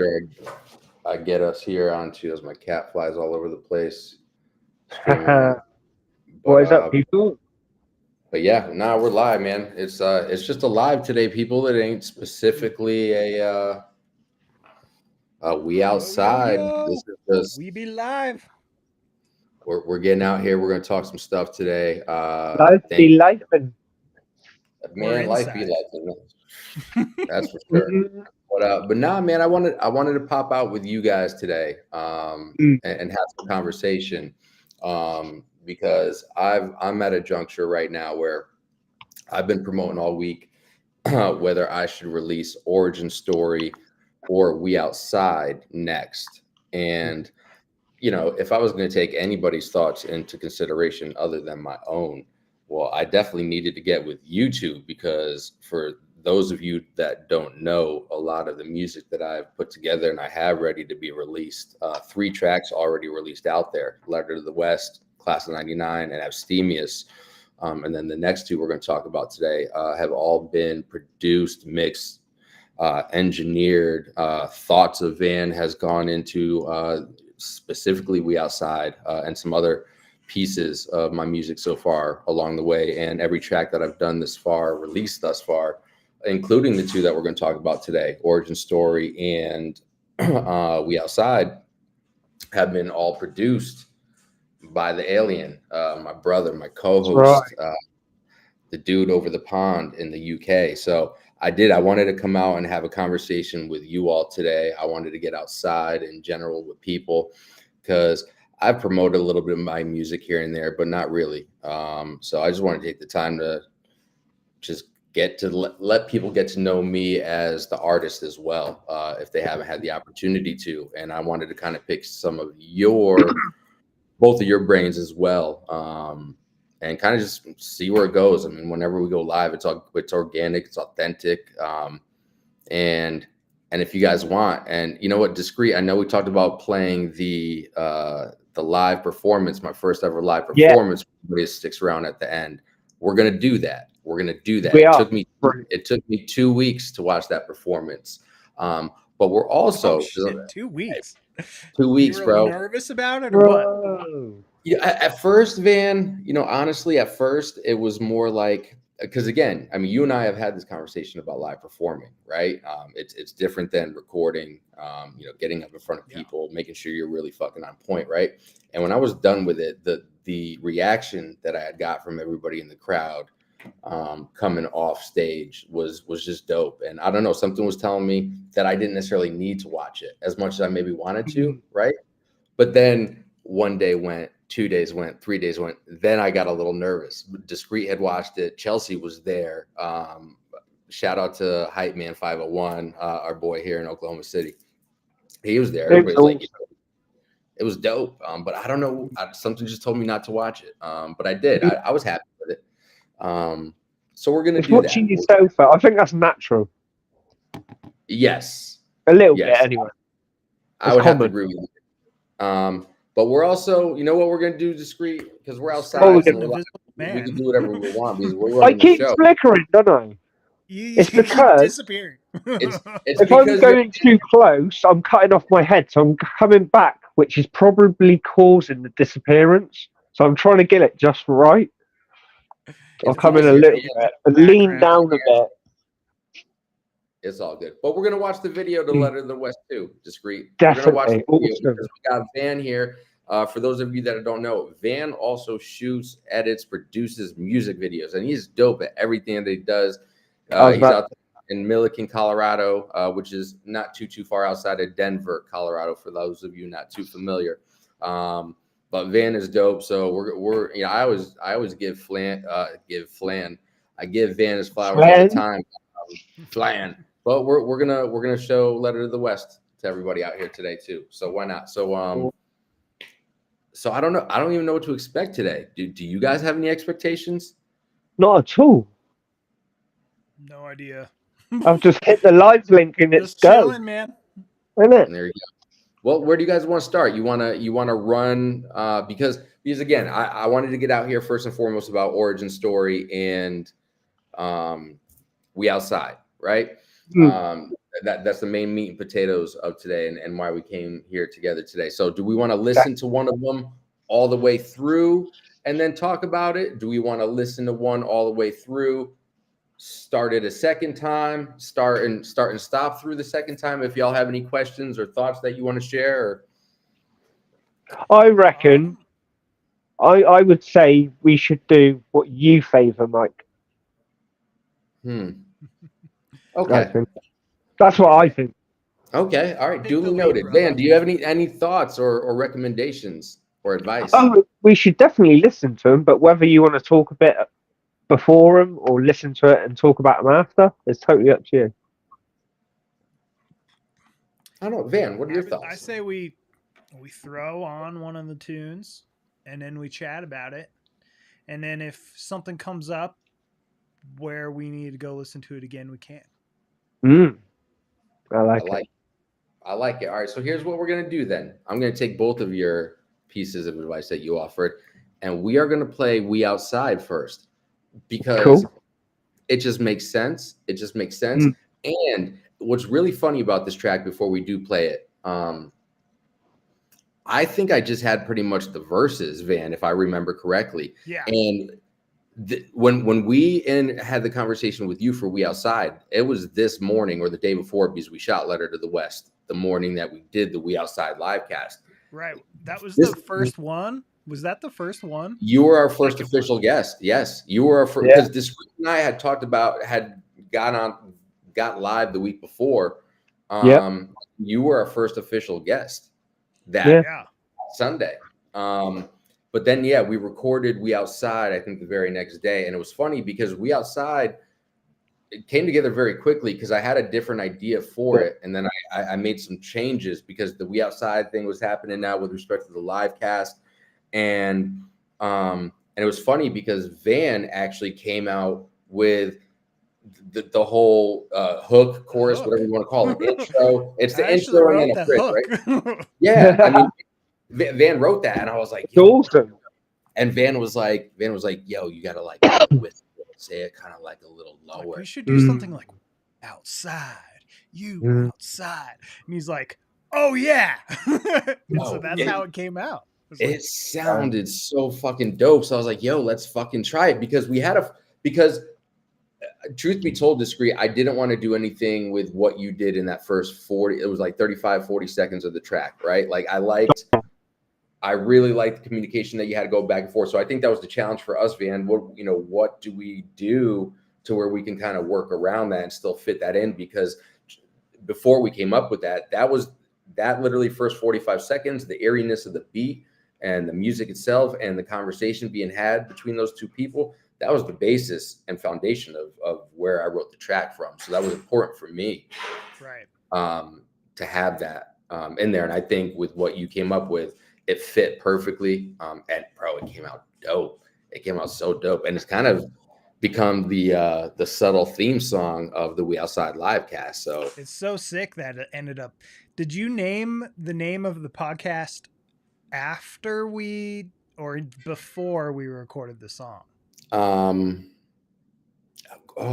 sure I get us here onto as my cat flies all over the place. Haha. Streaming. What But is up, people? but yeah, we're live, man. It's just a live today, people. It ain't specifically a we outside. This Yo, is just we be live. we're getting out here. We're gonna talk some stuff today. Life Thank be life and man, life be inside. life. That's for sure. But nah, man, I wanted to pop out with you guys today, and have some conversation, because I'm at a juncture right now where I've been promoting all week whether I should release Origin Story or We Outside next. And if I was going to take anybody's thoughts into consideration other than my own, well, I definitely needed to get with YouTube, because for those of you that don't know, a lot of the music that I've put together and I have ready to be released, 3 tracks already released out there: Letter to the West, Class of '99, and Abstemious. And then the next 2 we're going to talk about today have all been produced, mixed, engineered. Thoughts of Van has gone into specifically We Outside, and some other pieces of my music so far along the way. And every track that I've done this far, released thus far, including the 2 that we're going to talk about today, Origin Story and We Outside, have been all produced by the alien, my brother, my co-host, the dude over the pond in the UK. So I wanted to come out and have a conversation with you all today. I wanted to get outside in general with people, because I've promoted a little bit of my music here and there, but not really. So I just want to take the time to just get to let people get to know me as the artist as well, if they haven't had the opportunity to. And I wanted to kind of pick some of both of your brains as well, and kind of just see where it goes. I mean, whenever we go live, it's organic, it's authentic, and if you guys want, and you know what, Discreet, I know we talked about playing the live performance, my first ever live performance. Everybody sticks around at the end. We're gonna do that. It took me 2 weeks to watch that performance, but we're also 2 weeks. 2 weeks, you were bro. Nervous about it or what? Yeah, at first, Van, honestly, at first it was more like, because again, I mean, you and I have had this conversation about live performing, right? It's different than recording, getting up in front of people, making sure you're really fucking on point, right? And when I was done with it, the reaction that I had got from everybody in the crowd, coming off stage was just dope. And I don't know, something was telling me that I didn't necessarily need to watch it as much as I maybe wanted to, right? But then one day went, 2 days went, 3 days went. Then I got a little nervous. Discreet had watched it. Chelsea was there. Shout out to Hype Man 501, our boy here in Oklahoma City. He was there. Everybody's like, it was dope. But I don't know. Something just told me not to watch it. But I did. I was happy with it. So we're gonna do watching that. yourself. I think that's natural. Yes. A little bit, anyway. I would have to agree with you. But we're also, you know what we're going to do, Discreet? Because we're outside. We can do whatever we want, because we're running the show. I keep flickering, don't I? It's because disappearing. It's if I'm going too close, I'm cutting off my head. So I'm coming back, which is probably causing the disappearance. So I'm trying to get it just right. I'll come in a little bit and lean down a bit. It's all good. But we're going to watch the video to Letter to the West too, Discreet. Definitely. We're going to watch the video because we got Van here. For those of you that don't know, Van also shoots, edits, produces music videos, and he's dope at everything that he does. He's out in Milliken, Colorado, which is not too far outside of Denver, Colorado, for those of you not too familiar. But Van is dope. So we're I always give Van his flowers all the time. Flan. But we're gonna show Letter to the West to everybody out here today too. So why not? So I don't know. I don't even know what to expect today. Do you guys have any expectations? Not at all. No idea. I've just hit the live link and it's chilling, man. Isn't it? There you go. Well, where do you guys want to start? You wanna run because again, I wanted to get out here first and foremost about Origin Story and We Outside, right? that's the main meat and potatoes of today, and why we came here together today. So do we want to listen to one of them all the way through and then talk about it? Do we want to listen to one all the way through, start it a second time, start and stop through the second time? If y'all have any questions or thoughts that you want to share, I reckon I would say we should do what you favor, Mike. Okay. That's what I think. Okay. All right. Duly noted. Van, do you have any thoughts or recommendations or advice? Oh, we should definitely listen to them, but whether you want to talk a bit before them or listen to it and talk about them after, it's totally up to you. I don't know. Van, what are your thoughts? I say we throw on one of the tunes and then we chat about it. And then if something comes up where we need to go listen to it again, we can. I like it. I like it. All right. So here's what we're going to do then. I'm going to take both of your pieces of advice that you offered, and we are going to play We Outside first, because it just makes sense. It just makes sense. And what's really funny about this track, before we do play it, I think I just had pretty much the verses, Van, if I remember correctly. Yeah. And when we had the conversation with you for We Outside, it was this morning or the day before, because we shot Letter to the West the morning that we did the We Outside live cast. Right. That was the first one. Was that the first one? You were our first official guest. Yes, you were our first, because Discreet and I had talked about, had got live the week before. You were our first official guest that Sunday. But then, we recorded We Outside, I think, the very next day. And it was funny because We Outside, it came together very quickly because I had a different idea for it. And then I made some changes because the We Outside thing was happening now with respect to the live cast. And it was funny because Van actually came out with the whole hook, chorus, whatever you want to call it, intro. It's the intro and then a bridge, right? Yeah, I mean, Van wrote that, and I was like, awesome. And Van was like, yo, you gotta like with say it kind of like a little lower. Like, we should do something like outside, outside. And he's like, oh yeah. So that's how it came out. It sounded so fucking dope. So I was like, yo, let's fucking try it, because truth be told, Discreet, I didn't want to do anything with what you did in that first 40. It was like 35-40 seconds of the track, right? Like I really liked the communication that you had to go back and forth. So I think that was the challenge for us, Van. What do we do to where we can kind of work around that and still fit that in? Because before we came up with that literally first 45 seconds, the eeriness of the beat and the music itself and the conversation being had between those two people, that was the basis and foundation of where I wrote the track from. So that was important for me, right? To have that in there. And I think with what you came up with, it fit perfectly. And bro, it came out dope. It came out so dope, and it's kind of become the subtle theme song of the We Outside live cast. So it's so sick that it ended up. Did you name the name of the podcast after or before we recorded the song? Oh,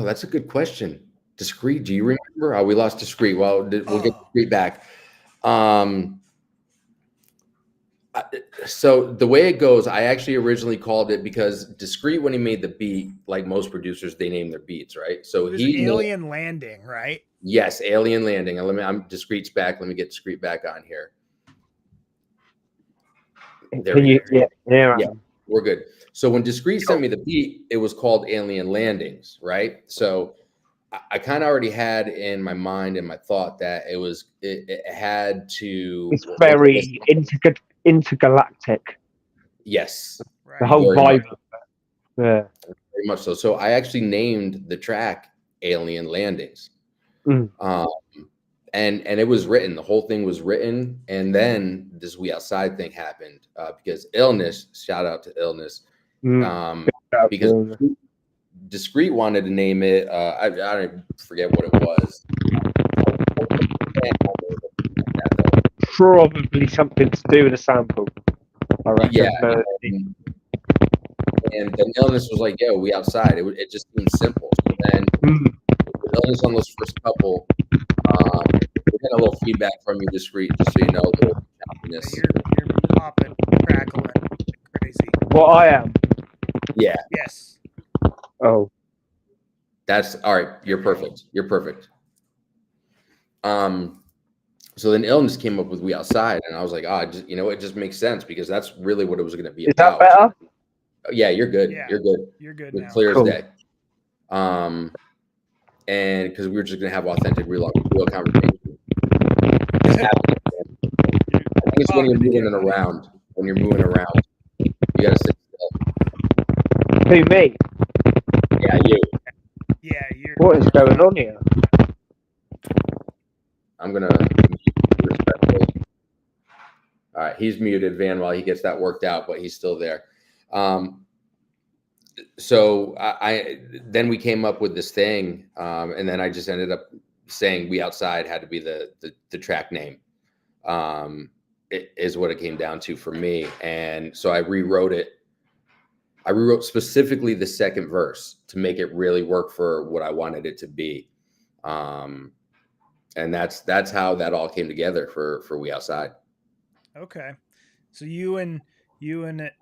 that's a good question. Discreet, do you remember? Oh, we lost Discreet. Well, we'll get Discreet back. So the way it goes, I actually originally called it, because Discreet, when he made the beat, like most producers, they name their beats, right? So Alien Landing, right? Yes, Alien Landing. And I'm Discreet's back. Let me get Discreet back on here. Yeah, we're good. So when Discreet sent me the beat, it was called Alien Landings, right? So I kind of already had in my mind and my thought that it had to. It's very intergalactic. Yes, right. The whole vibe. Yeah, very much so. So I actually named the track Alien Landings. And it was written. The whole thing was written, and then this We Outside thing happened because Illness. Shout out to Illness. Because Discreet wanted to name it. I don't forget what it was. Probably something to do with a sample. I reckon. Yeah. And then Illness was like, "Yo, We Outside." It just seemed simple. And then Illness on those first couple, We're getting a little feedback from you, Discreet, just so you know. You're popping, crackling, crazy. Well, I am. Yeah. Yes. Oh. That's all right. You're perfect. So then Illness came up with We Outside, and I was like, it just makes sense because that's really what it was going to be about. Is that better? Yeah, you're good. Yeah, you're good. You're good You're now. clear Cool. as day. And because we were just going to have authentic, real conversation. I think it's when you're moving around. When you're moving around, you got to sit still. Who, me? Yeah, you. Yeah, you're. What is going on here? I'm going to mute you respectfully. All right, he's muted, Van, while he gets that worked out, but he's still there. So then we came up with this thing, and then I just ended up saying We Outside had to be the track name. It is what it came down to for me. And so I rewrote it. I rewrote specifically the second verse to make it really work for what I wanted it to be. And that's how that all came together for We Outside. Okay. So you and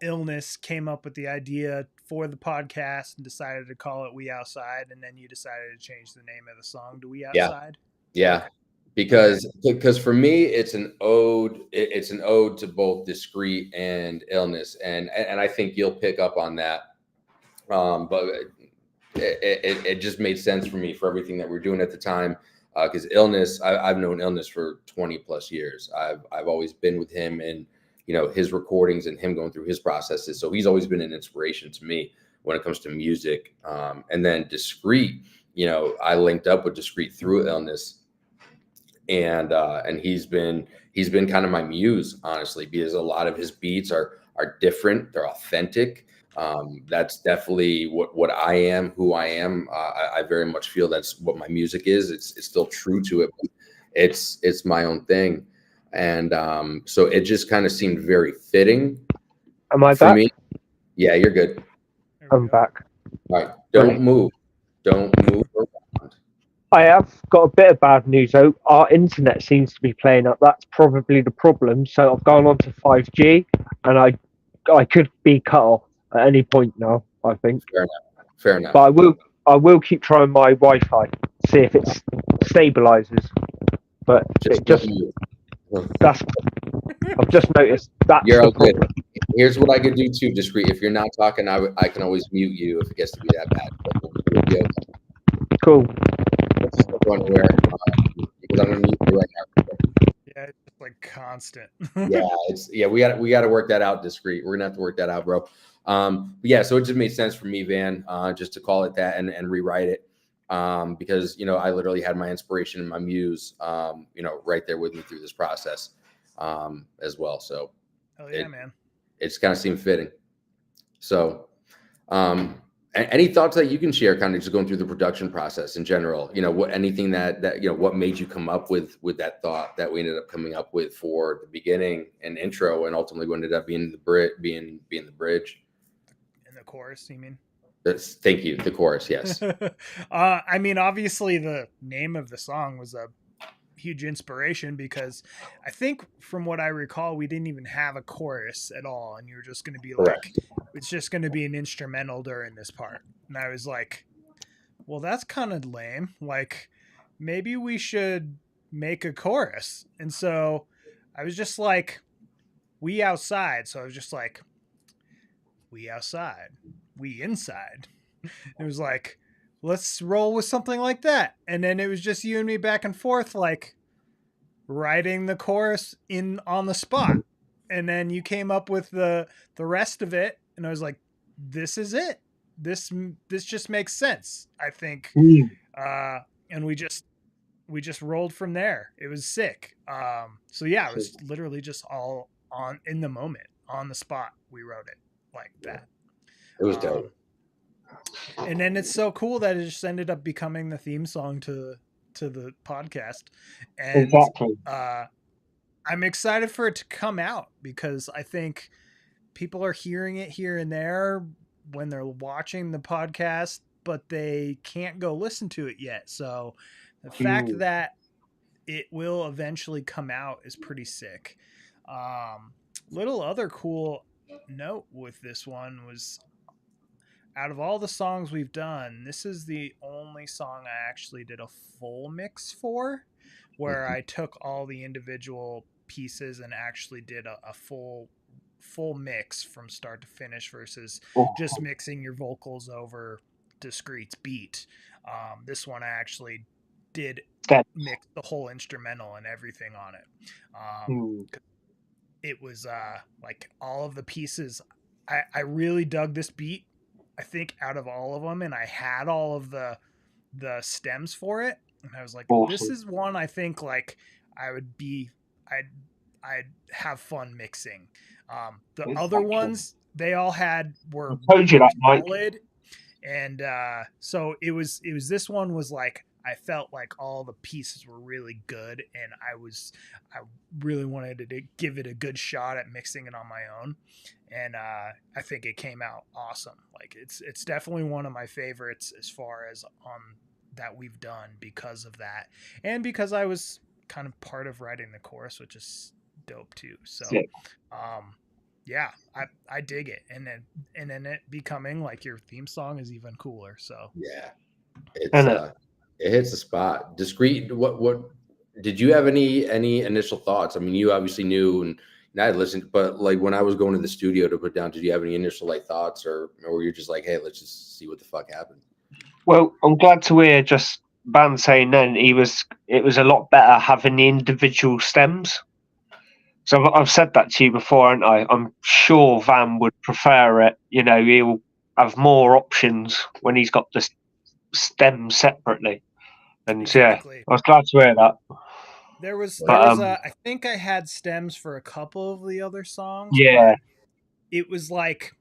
Illness came up with the idea for the podcast and decided to call it We Outside, and then you decided to change the name of the song to We Outside. Yeah. Okay. Because for me it's an ode. It's an ode to both Discreet and Illness, and I think you'll pick up on that. But it just made sense for me for everything that we're doing at the time. Because Illness, I've known Illness for 20 plus years. I've always been with him and his recordings and him going through his processes. So he's always been an inspiration to me when it comes to music. And then Discreet, I linked up with Discreet through Illness. And he's been kind of my muse, honestly, because a lot of his beats are different. They're authentic. That's definitely what I am, who I am. I very much feel that's what my music is. It's still true to it. But it's my own thing. And so it just kind of seemed very fitting. Am I for back? me. Yeah, you're good. I'm back. All right. Don't move around. I have got a bit of bad news though. Our internet seems to be playing up. That's probably the problem. So I've gone on to 5G, and I could be cut off at any point now, I think. Fair enough. But I will keep trying my Wi-Fi, see if it stabilizes. But I've just noticed that's you're the all good. problem. Here's what I could do too, Discreet. If you're not talking, I can always mute you if it gets to be that bad. We'll be okay. Cool. Let's just go anywhere, because I'm gonna mute you right now. Yeah, it's just like constant. We got to work that out, Discreet. We're gonna have to work that out, bro. But yeah, so it just made sense for me, Van, just to call it that and rewrite it. Because I literally had my inspiration and my muse, right there with me through this process, as well. So, hell yeah, man. It's kind of seemed fitting. So, any thoughts that you can share, kind of just going through the production process in general? Anything that what made you come up with that thought that we ended up coming up with for the beginning and intro, and ultimately what ended up being the bridge. In the chorus, you mean? Thank you. The chorus, yes. I mean, obviously, the name of the song was a huge inspiration because I think, from what I recall, we didn't even have a chorus at all, and you were just going to be like, it's just going to be an instrumental during this part. And I was like, well, that's kind of lame. Like, maybe we should make a chorus. And so I was just like, We Outside. So I was just like, We outside, we inside. It was like, let's roll with something like that. And then it was just you and me back and forth, like writing the chorus on the spot. And then you came up with the rest of it, and I was like, this is it. This just makes sense, I think. And we just rolled from there. It was sick. So yeah, it was literally just all in the moment, on the spot. We wrote it like that. It was dope. And then it's so cool that it just ended up becoming the theme song to the podcast. And exactly. I'm excited for it to come out because I think people are hearing it here and there when they're watching the podcast, but they can't go listen to it yet. So the fact that it will eventually come out is pretty sick. Little other cool note with this one was, out of all the songs we've done, this is the only song I actually did a full mix for, where I took all the individual pieces and actually did a full mix from start to finish versus just mixing your vocals over Discreet's beat. This one I actually did mix the whole instrumental and everything on it. It was like all of the pieces. I really dug this beat, I think, out of all of them, and I had all of the stems for it, and I was like, this is one I think like I'd have fun mixing. The other ones they all were solid, and so it was this one was like, I felt like all the pieces were really good, and I really wanted to give it a good shot at mixing it on my own, and I think it came out awesome. Like it's definitely one of my favorites as far as that we've done because of that, and because I was kind of part of writing the chorus, which is dope too. So yeah, I dig it, and then it becoming like your theme song is even cooler. So yeah, it's it hits the spot. Discreet. What did you have any initial thoughts? I mean, you obviously knew and I had listened, but like when I was going to the studio to put down, did you have any initial like thoughts, or were you just like, hey, let's just see what the fuck happened? Well, I'm glad to hear just Van saying then it was a lot better having the individual stems. So I've said that to you before, haven't I? I'm sure Van would prefer it. You know, he'll have more options when he's got the stems separately. And exactly. Yeah, I was glad to hear that. There was I think I had stems for a couple of the other songs. Yeah. It was like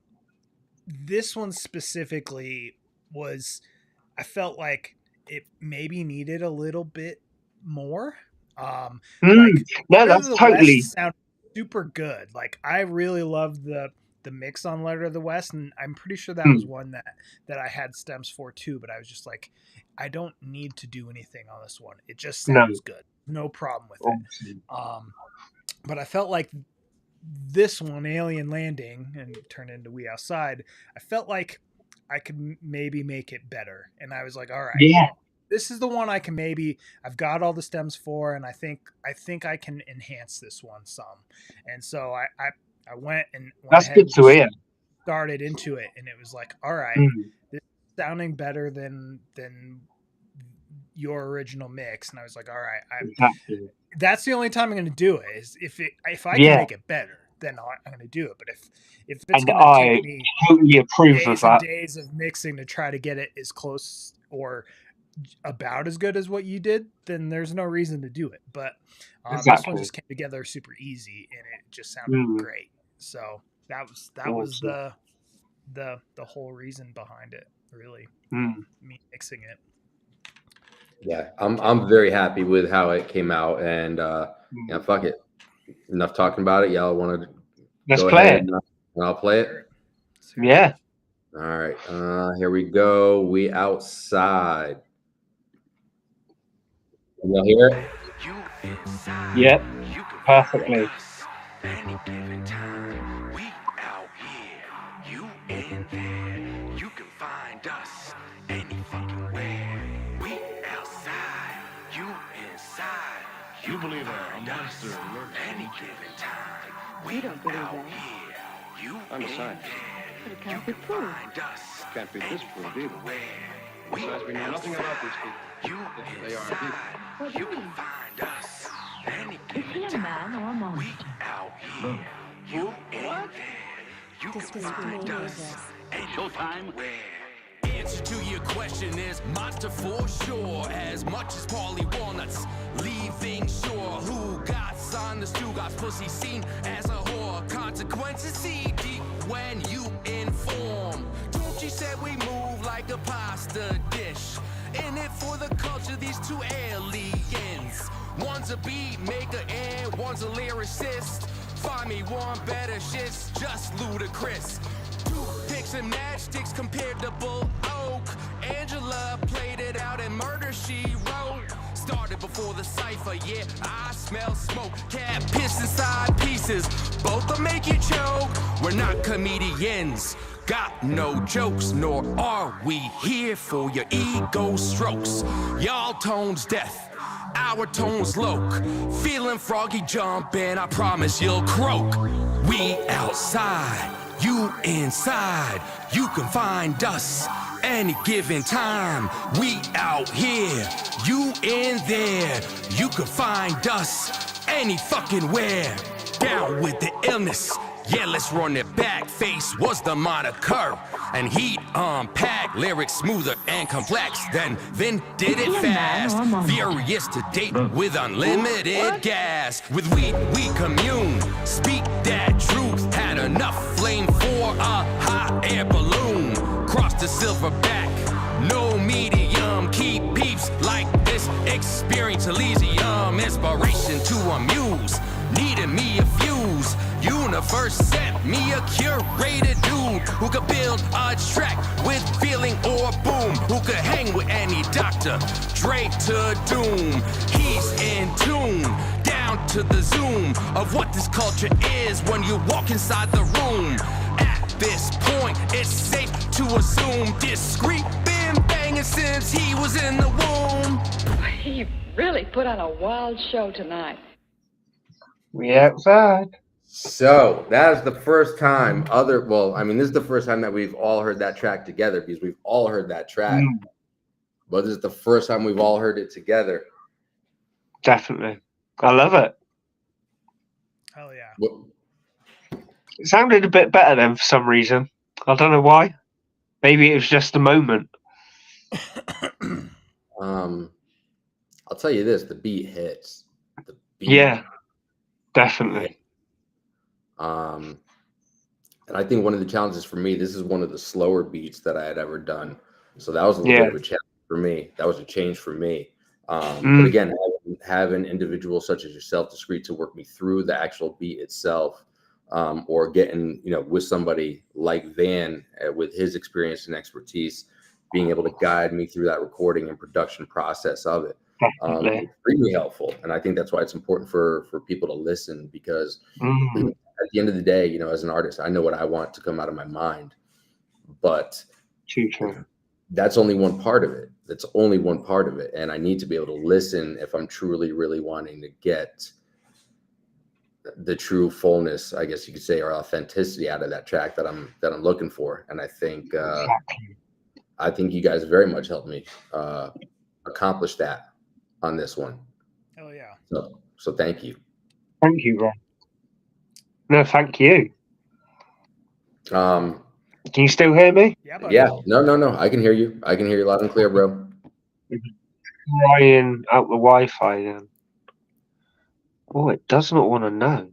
this one specifically was, I felt like it maybe needed a little bit more. No, that's totally sounded super good. Like I really loved the mix on Letter of the West, and I'm pretty sure that was one that I had stems for too, but I was just like, I don't need to do anything on this one. It just sounds good. No problem with it. But I felt like this one, Alien Landing, and turned into We Outside, I felt like I could maybe make it better. And I was like, all right, this is the one I can I've got all the stems for, and I think I can enhance this one some. And so I went and that's good to hear. Started into it, and it was like, all right, this is sounding better than your original mix. And I was like, all right, that's the only time I'm going to do it. Is if I can make it better, then I'm going to do it. But if it's going to take me totally approve of that. Days of mixing to try to get it as close or about as good as what you did, then there's no reason to do it. But this one just came together super easy, and it just sounded great. So that was the whole reason behind it, really. Me mixing it. Yeah, I'm very happy with how it came out, and yeah, fuck it. Enough talking about it. Y'all want to let's play it, and I'll play it. Yeah. All right. Here we go. We Outside. Can y'all hear it? Yep. Perfectly. Any given time, we out here, you in there, you can find us any fucking where. We outside, you inside, you believe a monster lurks any given time. We don't believe out that. Here, you in there, you can find us. Can't be this proof either. Besides, we know nothing about these people. You inside, you can find us. Any given time, we out here, you in there, you can find us. Showtime. Answer to your question is monster for sure. As much as Paulie Walnuts, leave things sure. Who got son, the stew got pussy seen as a whore. Consequences see deep when you inform. Don't you say we move like a pasta dish? In it for the culture, these two aliens. One's a beat maker and one's a lyricist. Find me one better shit's just ludicrous. Toothpicks and matchsticks compared to Bull Oak. Angela played it out in Murder, She Wrote. started before the cipher, yeah, I smell smoke. Cat piss inside pieces, both will make you choke. We're not comedians, got no jokes, nor are we here for your ego strokes. Y'all tones death, our tones low. Feeling froggy jumping, I promise you'll croak. We outside, you inside. You can find us any given time. We out here, you in there. You can find us any fucking where. Down with the illness, yeah, let's run it back. Face was the moniker, and he'd unpack lyrics smoother and complex. Then did it fast, furious to date with unlimited gas. With weed we commune, speak that truth. Had enough flame for a hot air balloon. Cross the silverback, no medium. Keep peeps like this experience Elysium. Inspiration to amuse, needed me a fuse. Universe sent me a curated dude who could build a track with feeling or boom, who could hang with any doctor, Dre to doom. He's in tune, down to the zoom of what this culture is when you walk inside the room. At this point, it's safe to assume Discreet been banging since he was in the womb. He really put on a wild show tonight. We outside. So that is the first time this is the first time that we've all heard that track together, because we've all heard that track. But this is the first time we've all heard it together. Definitely. I love it. Hell yeah. It sounded a bit better then for some reason. I don't know why. Maybe it was just a moment. I'll tell you this, the beat hits. The beat. Yeah, definitely. And I think one of the challenges for me, this is one of the slower beats that I had ever done. So that was a little bit of a challenge for me. That was a change for me. But again, having individuals such as yourself, Discreet, to work me through the actual beat itself, or getting, with somebody like Van with his experience and expertise, being able to guide me through that recording and production process of it. Extremely helpful. And I think that's why it's important for people to listen, because at the end of the day, as an artist, I know what I want to come out of my mind, but that's only one part of it. That's only one part of it. And I need to be able to listen if I'm truly, really wanting to get the true fullness, I guess you could say, or authenticity out of that track that I'm looking for. And I think you guys very much helped me accomplish that on this one. Hell yeah. So thank you. Thank you, Ron. No, thank you. Can you still hear me? Yeah, buddy. Yeah. No. I can hear you. I can hear you loud and clear, bro. Trying out the Wi-Fi then. Oh, it does not want to know.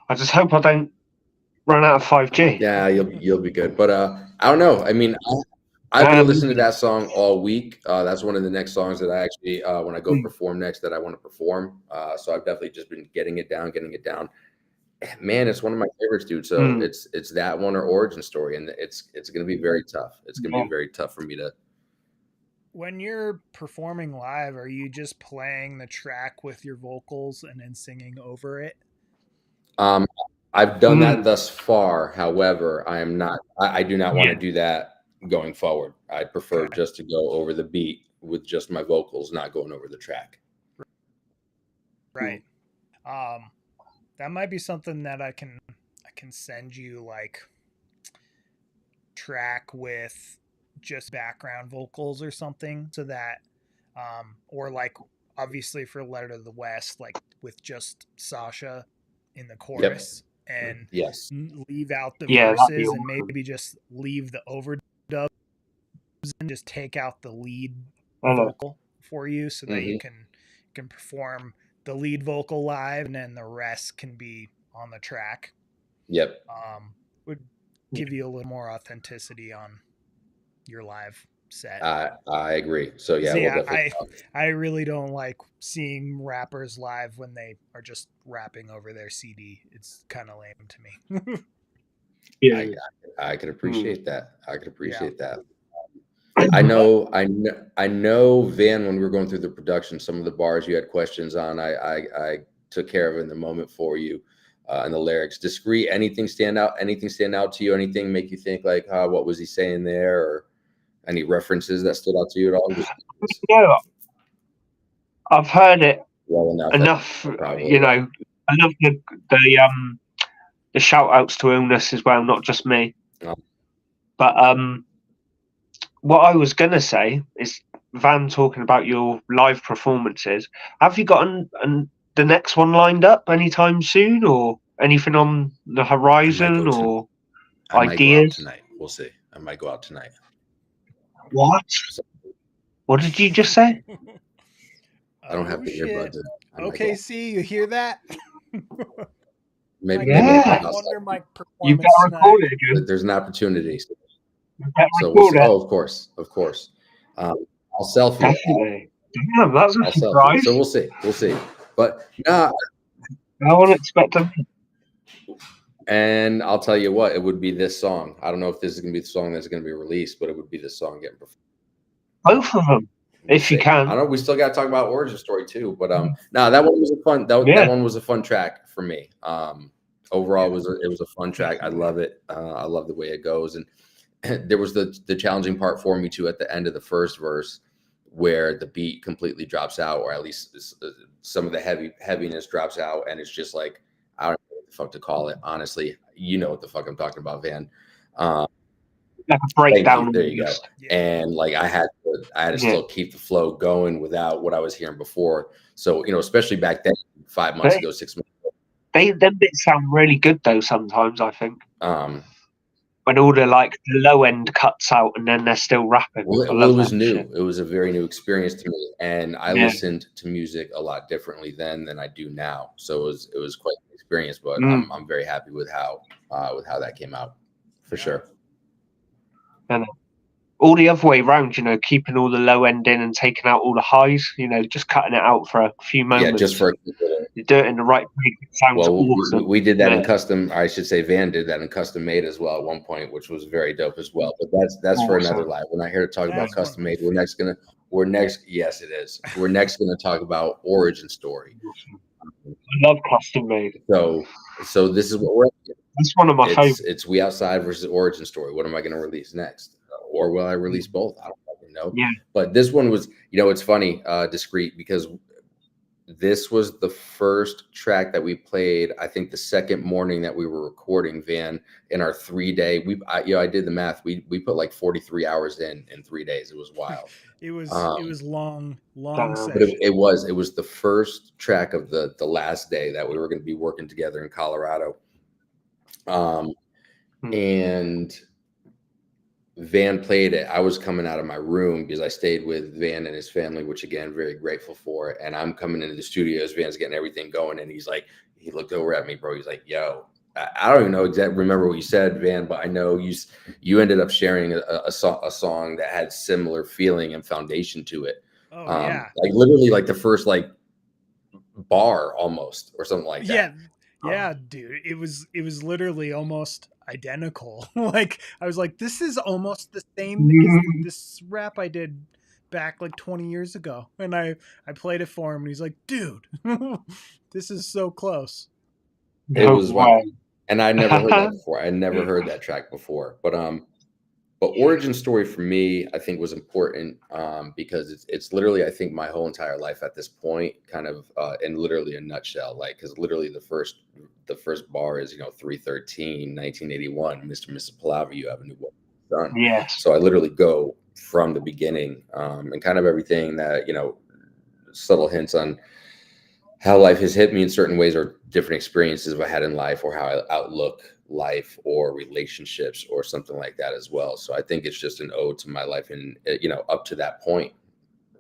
I just hope I don't run out of 5G. Yeah, you'll be good. But I don't know. I mean, I've been listening to that song all week. That's one of the next songs that I actually, when I go perform next, that I want to perform. So I've definitely just been getting it down. Man, it's one of my favorites, dude. So it's that one or Origin Story, and it's going to be very tough. It's going to be very tough for me to. When you're performing live, are you just playing the track with your vocals and then singing over it? I've done that thus far. However, I am not. I do not want to do that going forward. I prefer just to go over the beat with just my vocals, not going over the track. Right. That might be something that I can send you, like, track with just background vocals or something, so that or like obviously for Letter to the West, like with just Sasha in the chorus and leave out the verses and maybe just leave the overdubs and just take out the lead vocal for you, so that you can perform the lead vocal live and then the rest can be on the track. Would give you a little more authenticity on your live set. I agree. So yeah, I really don't like seeing rappers live when they are just rapping over their CD. It's kind of lame to me. I can appreciate that. I can appreciate that. I know Van, when we were going through the production, some of the bars you had questions on, I took care of in the moment for you, and the lyrics. Discreet, anything stand out to you? Anything make you think like, what was he saying there? Or any references that stood out to you at all? No, I've heard it well enough. You know, I love the shout outs to illness as well, not just me. Oh. But what I was gonna say is, Van, talking about your live performances, have you got the next one lined up anytime soon, or anything on the horizon, or ideas? Tonight, we'll see. I might go out tonight. What? What did you just say? I don't have the earbuds. Okay, see, you hear that? Maybe Wondr Mic performance. You got recorded again. There's an opportunity. So of course. I'll selfie. Definitely. Damn, that's a surprise. So we'll see. But nah, I wouldn't expect them. And I'll tell you what, it would be this song. I don't know if this is going to be the song that's going to be released, but it would be this song getting performed. Both of them, if you can. I know we still got to talk about Origin Story too, but that one was a fun. That one was a fun track for me. Overall, it was a fun track. I love it. I love the way it goes, and there was the challenging part for me too at the end of the first verse, where the beat completely drops out, or at least some of the heaviness drops out, and it's just like, I don't know what the fuck to call it. Honestly, you know what the fuck I'm talking about, Van. Like a breakdown. There you go. And like I had to still keep the flow going without what I was hearing before. So, especially back then, 5 months ago, 6 months ago. Them bits sound really good though sometimes, I think. When all the low end cuts out and then they're still rapping. Well, it was new. Shit. It was a very new experience to me, and I listened to music a lot differently then than I do now. So it was quite an experience. But I'm very happy with how that came out, for sure. And all the other way around, keeping all the low end in and taking out all the highs, just cutting it out for a few moments. Yeah, just for you do it in the right place. It sounds awesome. We did that in custom. I should say Van did that in custom made as well at one point, which was very dope as well. But that's for another live. We're not here to talk about custom made. Yes, it is. We're next gonna talk about Origin Story. I love custom made. So this is what we're. That's one of my favorites. It's We Outside versus Origin Story. What am I gonna release next? Or will I release both? I don't fucking know. Yeah. But this one was, it's funny, Discreet, because this was the first track that we played, I think the second morning that we were recording, Van, in our 3-day. I did the math. We put like 43 hours in 3 days. It was wild. It was long but it was the first track of the last day that we were going to be working together in Colorado. And Van played it. I was coming out of my room because I stayed with Van and his family, which again, very grateful for. And I'm coming into the studios. Van's getting everything going, and he looked over at me, bro. He's like, "Yo, I don't even know remember what you said, Van, but I know you ended up sharing a song that had similar feeling and foundation to it. Oh yeah, like literally like the first bar almost or something like that. Yeah, dude. It was literally almost identical. I was like, this is almost the same as this rap I did back 20 years ago. And I played it for him, and he's like, dude, this is so close. It was wild. And I never heard that before. I never heard that track before. But Origin Story for me, I think was important because it's literally, I think, my whole entire life at this point, kind of in literally a nutshell. Because literally the first bar is 313, 1981, Mr. and Mrs. Palaver, you have a new son. Yeah. So I literally go from the beginning and kind of everything that subtle hints on how life has hit me in certain ways, or different experiences I've had in life, or how I outlook life or relationships or something like that as well. So I think it's just an ode to my life, and up to that point,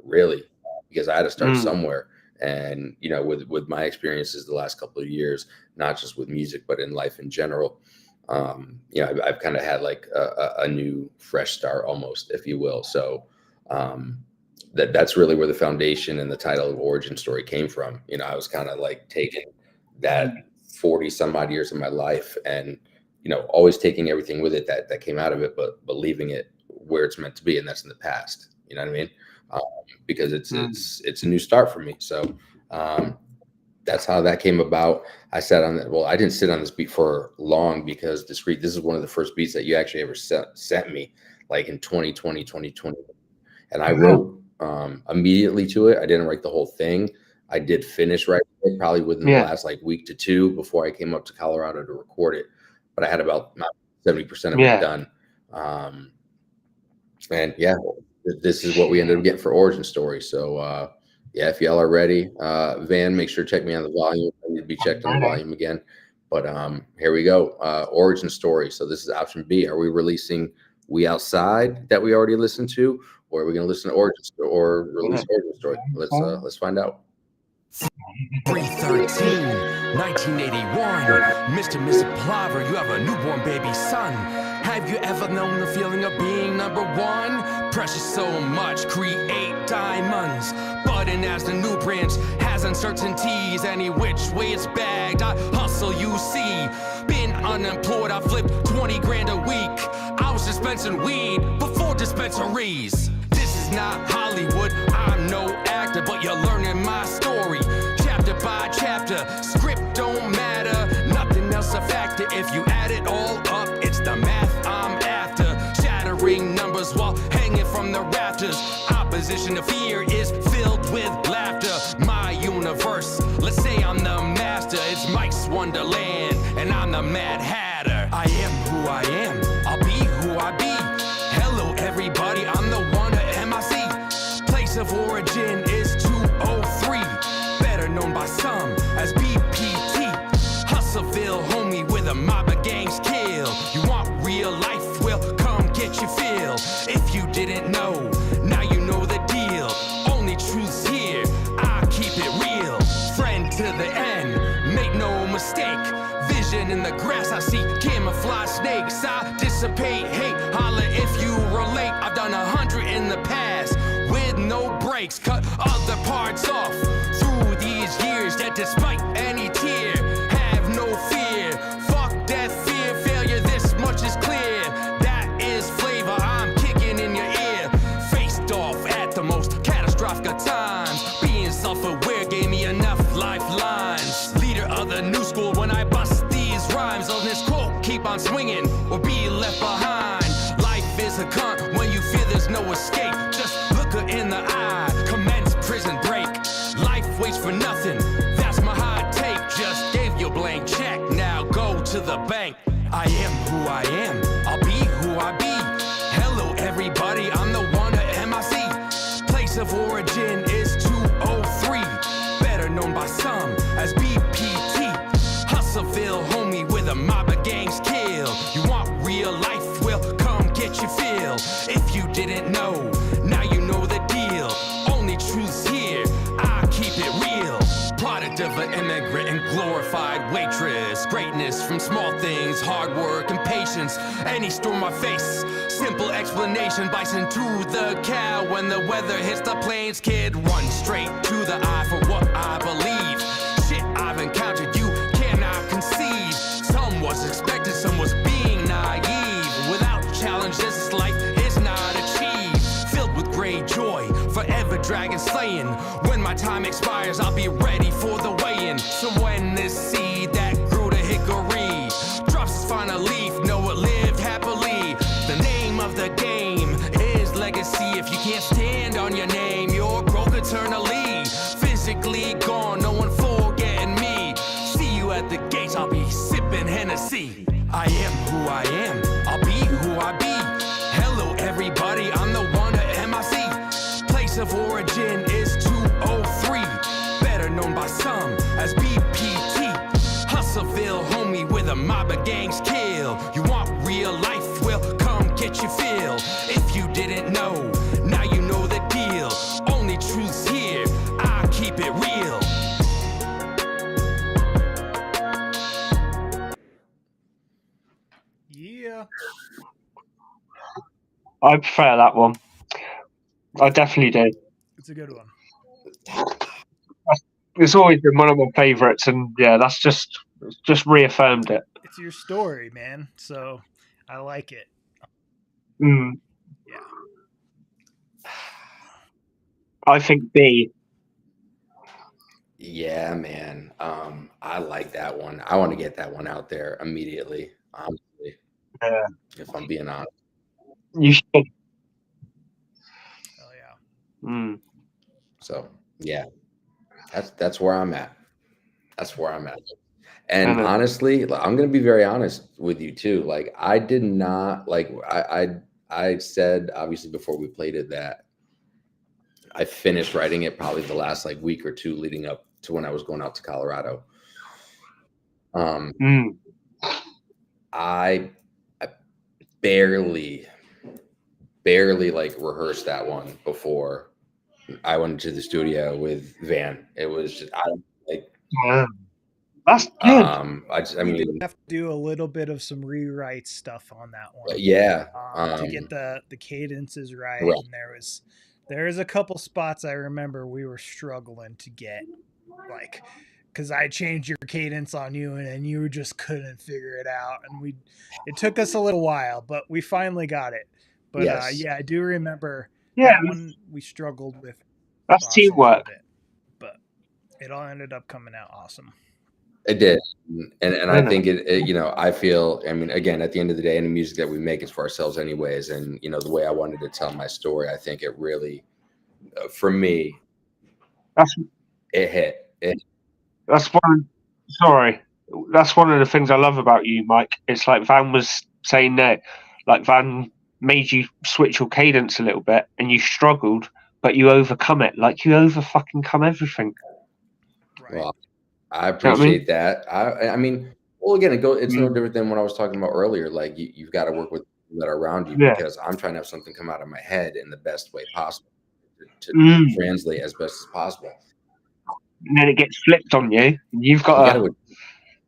really, because I had to start somewhere. And with my experiences the last couple of years, not just with music but in life in general, I've kind of had a new fresh start almost, if you will. So that's really where the foundation and the title of Origin Story came from. I was kind of taking that 40 some odd years of my life and always taking everything with it that came out of it, but leaving it where it's meant to be, and that's in the past. You know what I mean? Because it's a new start for me. So that's how that came about. I sat on that. Well, I didn't sit on this beat for long because Discreet, this is one of the first beats that you actually ever sent me, like in 2020. And I wrote immediately to it. I didn't write the whole thing. I did finish writing it probably within the last like week to two before I came up to Colorado to record it. But I had about 70% of it done. And this is what we ended up getting for Origin Story. So if y'all are ready, Van, make sure to check me on the volume. I need to be checked on the volume again. But here we go. Origin Story. So this is option B. Are we releasing We Outside that we already listened to, or are we going to listen to Origin Story or release Origin Story? Let's find out. 313, 1981. Mr. Plover, you have a newborn baby son. Have you ever known the feeling of being number one? Pressure so much, create diamonds. Budding as the new branch has uncertainties. Any which way it's bagged, I hustle, you see. Been unemployed, I flipped 20 grand a week. I was dispensing weed before dispensaries. This is not Hollywood, I'm no actor, but you're learning my story. Chapter by chapter, script don't matter. Nothing else a factor, if you add it all up, it's the math I'm after. Shattering numbers while hanging from the rafters. Opposition to fear is filled with laughter. My universe, let's say I'm the master. It's Mike's Wonderland, and I'm the Mad Hatter. I am who I am, I'll be who I be. Hello everybody, I'm the one at MIC. Place of origin is 203. Better known by some as BPT. Hustleville, homie, where the mob of gangs kill. You want real life? Well, come get your fill. If you didn't know, now you know the deal. Only truth's here, I keep it real. Friend to the end, make no mistake. Vision in the grass, I see camouflage snakes. I dissipate hate, holla if you relate. I've done 100 in the past with no breaks. Cut other parts off through these years, that despite any tear, have no fear. Fuck death, fear, failure, this much is clear. That is flavor, I'm kicking in your ear. Faced off at the most catastrophic of times. Being self-aware gave me enough lifelines. Leader of the new school when I bust these rhymes. On this quote, keep on swinging or be left behind. Life is a cunt when you feel there's no escape. Just look her in the eye, commence prison break. Life waits for nothing, that's my hot take. Just gave you a blank check, now go to the bank. I am who I am, I'll be who I be. Hello everybody, I'm the one at MIC. Place of origin is 203. Better known by some as BPT. Hustleville, homie, where the mob of gangs kill. You want real life? Well, come get your fill. If you didn't know, now you know the deal. Only truth's here, I keep it real. Product of an immigrant and glorified waitress. Greatness from small things, hard work and patience. Any storm I face, simple explanation. Bison to the cow when the weather hits the plains. Kid, run straight to the eye for what I believe. Shit I've encountered, you cannot conceive. Some was expected, some was being naive. Without challenge, this life is not achieved. Filled with great joy, forever dragon slaying. When my time expires, I'll be ready for the weigh-in. So when this seed that grew to hickory drops its final leaf, know it lived happily. The name of the game is legacy. If you can't stand on your name, you're broke eternally. Physically gone, no one forgetting me. See you at the gates, I'll be sipping Hennessy. I am who I am, I'll be who I be. Hello everybody, I'm the one at MIC. Place of origin is 203. Better known by some as BPT. Hustleville, homie, where the mob of gangs kill. You want real life? Well, come get your fill. If you didn't know, now you know the deal. Only truth's here, I keep it real. Yeah. I prefer that one. I definitely do. It's a good one. It's always been one of my favourites, and yeah, that's just reaffirmed it. It's your story, man. So I like it. Yeah. I think B. Yeah, man. I like that one. I want to get that one out there immediately, honestly, Yeah. if I'm being honest. You should. Oh yeah. Mm. So yeah, that's where I'm at. That's where I'm at. And honestly, I'm gonna be very honest with you too. Like I did not like I said obviously before we played it that I finished writing it probably the last like week or two leading up to when I was going out to Colorado. I barely like rehearsed that one before I went into the studio with Van. It was just that's good. I We did mean, have to do a little bit of some rewrite stuff on that one. yeah, to get the cadences right. Right. And there was a couple spots I remember we were struggling to get, like, because I changed your cadence on you and you just couldn't figure it out, and it took us a little while, but we finally got it. But yes. yeah, I do remember Yeah, that one we struggled with. that's spots a little teamwork. bit, but it all ended up coming out awesome. It did. And I think it, you know, I feel, I mean, again, at the end of the day, any music that we make is for ourselves anyways. And, you know, the way I wanted to tell my story, I think it really, for me, it hit. That's one of the things I love about you, Mike. It's like Van was saying that, like Van made you switch your cadence a little bit and you struggled, but you overcome it. Like you fucking come everything. Right. Well, I appreciate that. I mean, well, again, it's no different than what I was talking about earlier. Like you've got to work with people that are around you because I'm trying to have something come out of my head in the best way possible to translate as best as possible. And then it gets flipped on you. And you've got to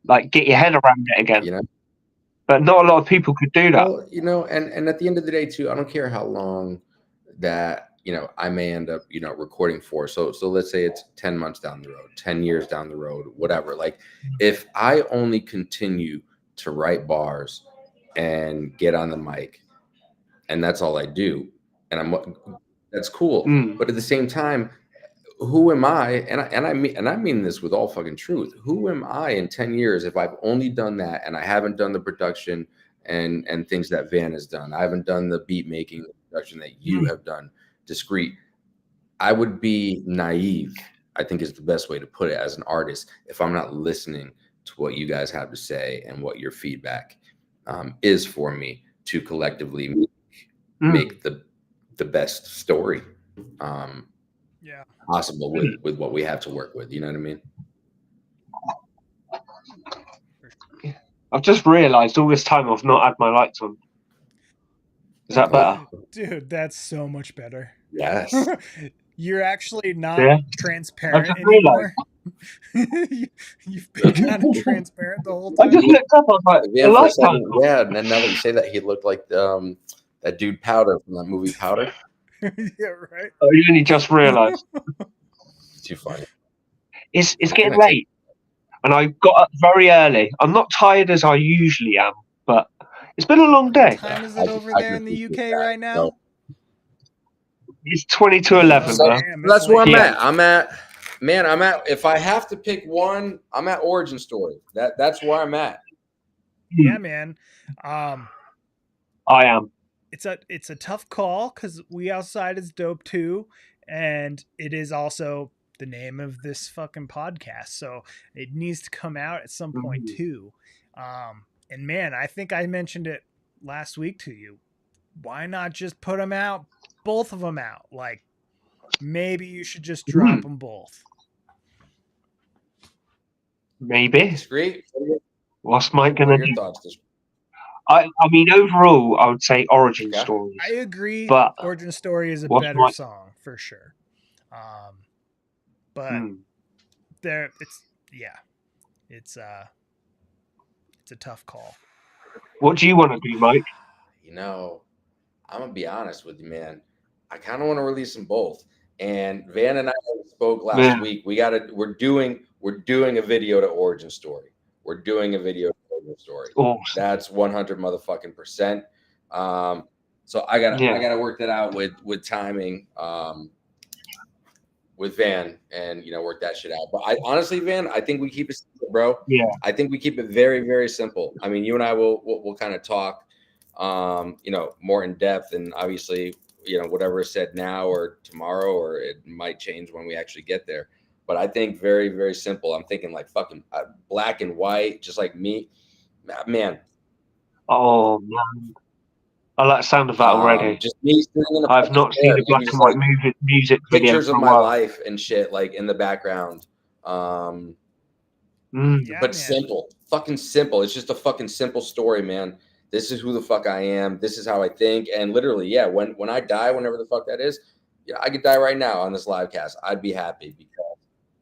like get your head around it again. You know, but not a lot of people could do that. Well, you know, and at the end of the day, too, I don't care how long that you know I may end up recording for. So let's say it's 10 months down the road, 10 years down the road, whatever. Like if I only continue to write bars and get on the mic, and that's all I do, and that's cool. But at the same time, who am I? And I mean this with all fucking truth. Who am I in 10 years if I've only done that and I haven't done the production and things that Van has done? I haven't done the beat making production that you have done, Discreet. I would be naive, I think is the best way to put it, as an artist, if I'm not listening to what you guys have to say and what your feedback is for me to collectively make the best story possible with what we have to work with. You know what I mean? I've just realized all this time I've not had my lights on. Is that better? Dude, that's so much better. Yes. You're actually not transparent anymore. You've been kind of transparent the whole time. I just looked up, I was like, yeah, for a second, yeah, and then now that you say that, he looked like that dude Powder from that movie Powder. Yeah, right. Oh, you only just realized. Too funny. It's getting late, and I got up very early. I'm not tired as I usually am, but it's been a long day. What time is it over there in the UK right now? It's 20 to 11. So that's where I'm at. I'm at. If I have to pick one, I'm at Origin Story. That's where I'm at. Yeah, man. I am. It's a tough call because We Outside is dope too, and it is also the name of this fucking podcast, so it needs to come out at some point too. And man, I think I mentioned it last week to you. Why not just put them out, both of them out? Like maybe you should just drop them both. Maybe. Discreet. What's Mike gonna do? Thoughts? I mean, overall, I would say Origin Stories. I agree, but Origin Story is a better song for sure. But it's a tough call. What do you want to do, Mike? You know, I'm gonna be honest with you, man. I kind of want to release them both. And Van and I spoke last week. We're doing a video to Origin Story. We're doing a video to Origin Story. Awesome. That's 100 motherfucking %. So I gotta work that out with timing, with Van, and work that shit out. But I honestly, Van, I think we keep it simple, bro. Yeah. I think we keep it very, very simple. I mean, you and I will kind of talk, more in depth, and obviously, whatever is said now or tomorrow, or it might change when we actually get there. But I think very, very simple. I'm thinking like fucking black and white, just like me, man. Oh man, I like the sound of that already. Just me sitting in the I've not seen a black and white music video pictures for of a my while. life and shit like in the background. Yeah, But man. simple, fucking simple. It's just a fucking simple story, man. This is who the fuck I am. This is how I think. And literally, yeah, when I die, whenever the fuck that is, I could die right now on this live cast. I'd be happy because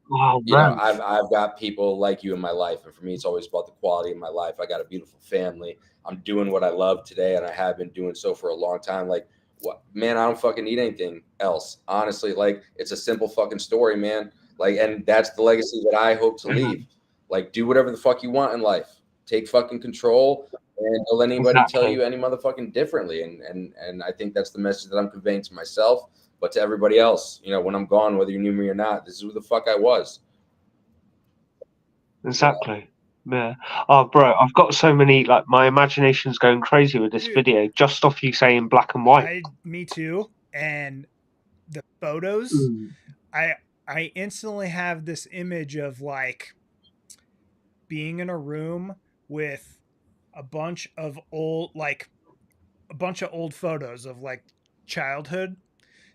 Oh man, I've got people like you in my life, and for me, it's always about the quality of my life. I got a beautiful family. I'm doing what I love today, and I have been doing so for a long time. Like, what, man? I don't fucking need anything else, honestly. Like, it's a simple fucking story, man. Like, and that's the legacy that I hope to leave. Like, do whatever the fuck you want in life. Take fucking control, and don't let anybody tell you any motherfucking differently. And I think that's the message that I'm conveying to myself, but to everybody else. When I'm gone, whether you knew me or not, this is who the fuck I was. exactly. Yeah. Oh, bro, I've got so many. Like, my imagination's going crazy with this video, just off you saying black and white. Me too. And the photos, I instantly have this image of like being in a room with a bunch of old photos of like childhood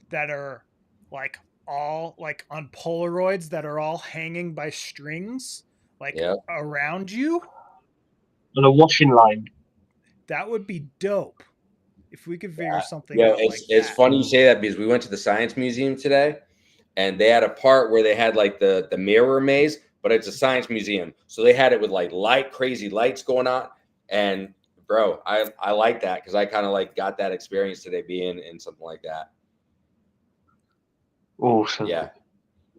that are like all like on Polaroids that are all hanging by strings like around you on a washing line. That would be dope if we could figure something out. It's funny you say that, because we went to the Science Museum today, and they had a part where they had like the mirror maze, but it's a science museum, so they had it with like crazy lights going on. And bro, I like that, because I kind of like got that experience today, being in something like that. Awesome. Yeah.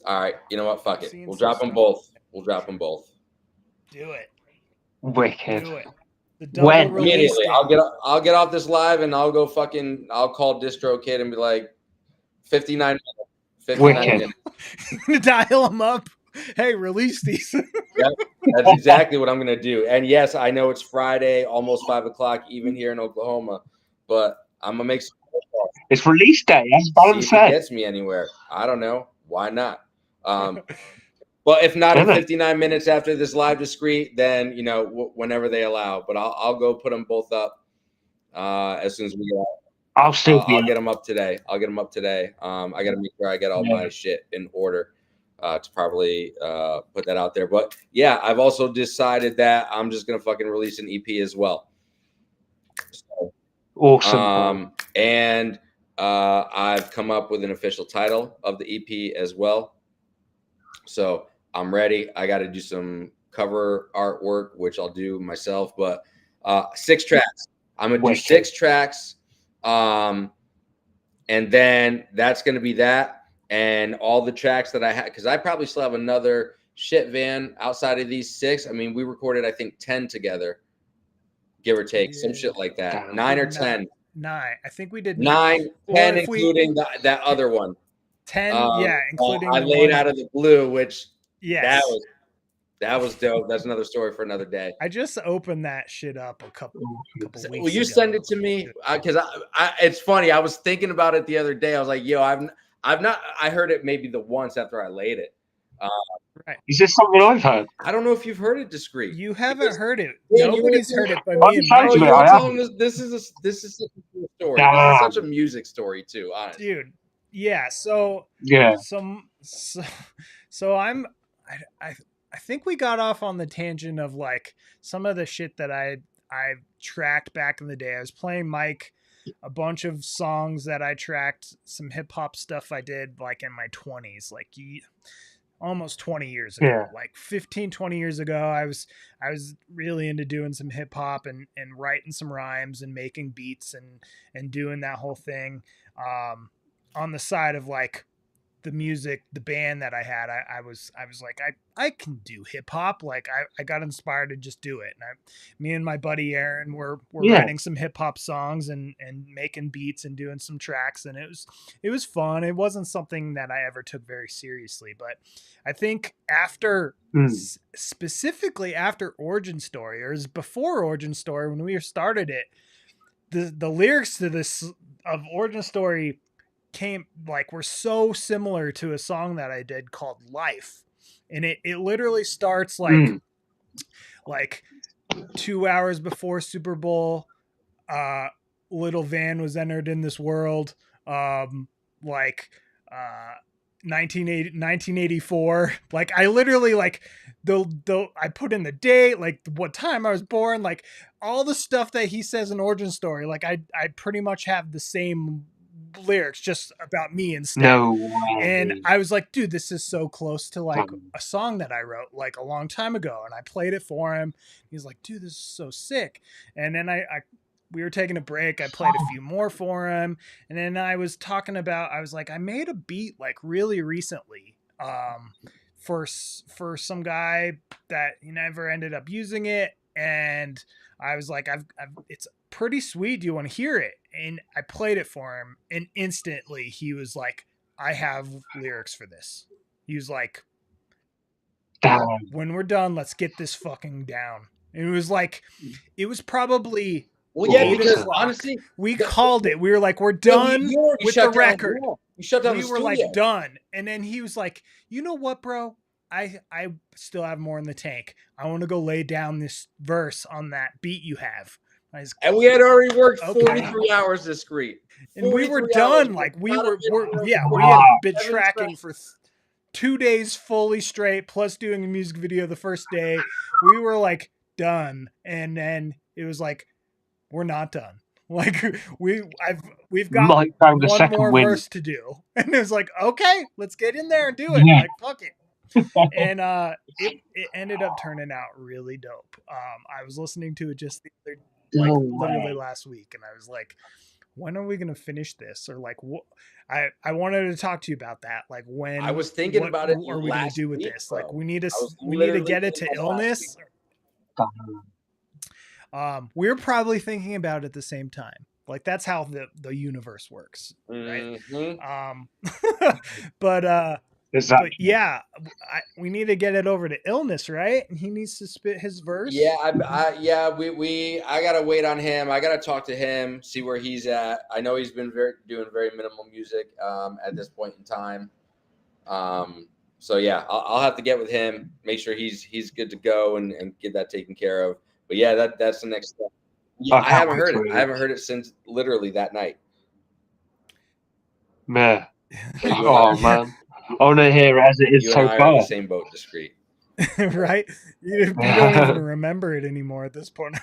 All right. You know what? Fuck it. We'll drop them both. Do it. Wicked. Do it. When? Immediately. I'll get off this live, and I'll go I'll call DistroKid and be like, 59 minutes. Dial them up. Hey, release these. Yep, that's exactly what I'm gonna do. And yes, I know it's Friday, almost 5:00, even here in Oklahoma, but I'm gonna make some. It's release day. As Baron See if said. it gets me anywhere. I don't know. Why not? But if not in 59 minutes after this live discreet, then whenever they allow. But I'll go put them both up as soon as we get out. I'll get them up today. I got to make sure I get all my shit in order to probably put that out there. But yeah, I've also decided that I'm just gonna fucking release an EP as well. So, awesome. And I've come up with an official title of the EP as well. So I'm ready. I got to do some cover artwork, which I'll do myself, but 6 tracks. I'm going to do 6 tracks. And then that's going to be that. And all the tracks that I had, because I probably still have another shit, Van, outside of these 6. I mean, we recorded, I think, 10 together, give or take, some shit like that. 9 or 10. 9. I think we did 9, 10, including that other one. 10, including I laid out of the blue, which yes, that was dope. That's another story for another day. I just opened that shit up a couple weeks ago. Will you send it to me? Because it's funny. I was thinking about it the other day. I was like, yo, I've not. I heard it maybe the once after I laid it. Right. Is this something I've heard? I don't know if you've heard it, Discreet. You haven't heard it. Nobody's heard it but me and Mike. This is such a cool story. This is such a music story too, honestly. Dude. Yeah. So I think we got off on the tangent of like some of the shit that I tracked back in the day. I was playing Mike a bunch of songs that I tracked, some hip hop stuff I did like in my 20s, like almost 20 years ago, like 15, 20 years ago. I was really into doing some hip hop and writing some rhymes and making beats and doing that whole thing on the side of like the music, the band that I had, I was like, I can do hip hop. Like I got inspired to just do it. And me and my buddy Aaron were writing some hip hop songs and making beats and doing some tracks. And it was fun. It wasn't something that I ever took very seriously, but I think after specifically after Origin Story, or before Origin Story, when we started it, the lyrics to this of Origin Story were so similar to a song that I did called Life. And it literally starts like 2 hours before Super Bowl, little Van was entered in this world. 1984. Like I literally like I put in the date, like what time I was born, like all the stuff that he says in Origin Story. Like I pretty much have the same lyrics, just about me instead. No way. And I was like, dude, this is so close to like a song that I wrote like a long time ago. And I played it for him. He's like, dude, this is so sick. And then we were taking a break. I played a few more for him. And then I was like, I made a beat like really recently for some guy that he never ended up using it. And I was like, it's pretty sweet. Do you want to hear it? And I played it for him, and instantly he was like, I have lyrics for this. He was like, when we're done, let's get this fucking down. And it was like, it was probably, because honestly, we called it. We were like, we're done with the record. You shut down the studio. We were like, done. And then he was like, you know what, bro? I still have more in the tank. I want to go lay down this verse on that beat you have. And we had already worked 43 hours discreet. And we were done. Like we had been tracking for 2 days fully straight, plus doing a music video the first day. We were like done. And then it was like, we're not done. Like we've got one more verse to do. And it was like, okay, let's get in there and do it. Like, fuck it. And it ended up turning out really dope. I was listening to it just literally last week, and I was like, when are we gonna finish this? Or like, what? I wanted to talk to you about that. Like, when I was thinking about it, what are we gonna do with this? Bro. Like, we need to get it to Illness. We're probably thinking about it at the same time. Like, that's how the universe works, right? But yeah, we need to get it over to Illness, right? And he needs to spit his verse. Yeah, I gotta wait on him. I gotta talk to him, see where he's at. I know he's been doing very minimal music at this point in time. So yeah, I'll have to get with him, make sure he's good to go, and get that taken care of. But yeah, that's the next step. Yeah, I haven't heard it. I haven't heard it since literally that night. Man. Oh man. I want to hear it as it is so far. In the same boat, Discreet. Right? You don't even remember it anymore at this point.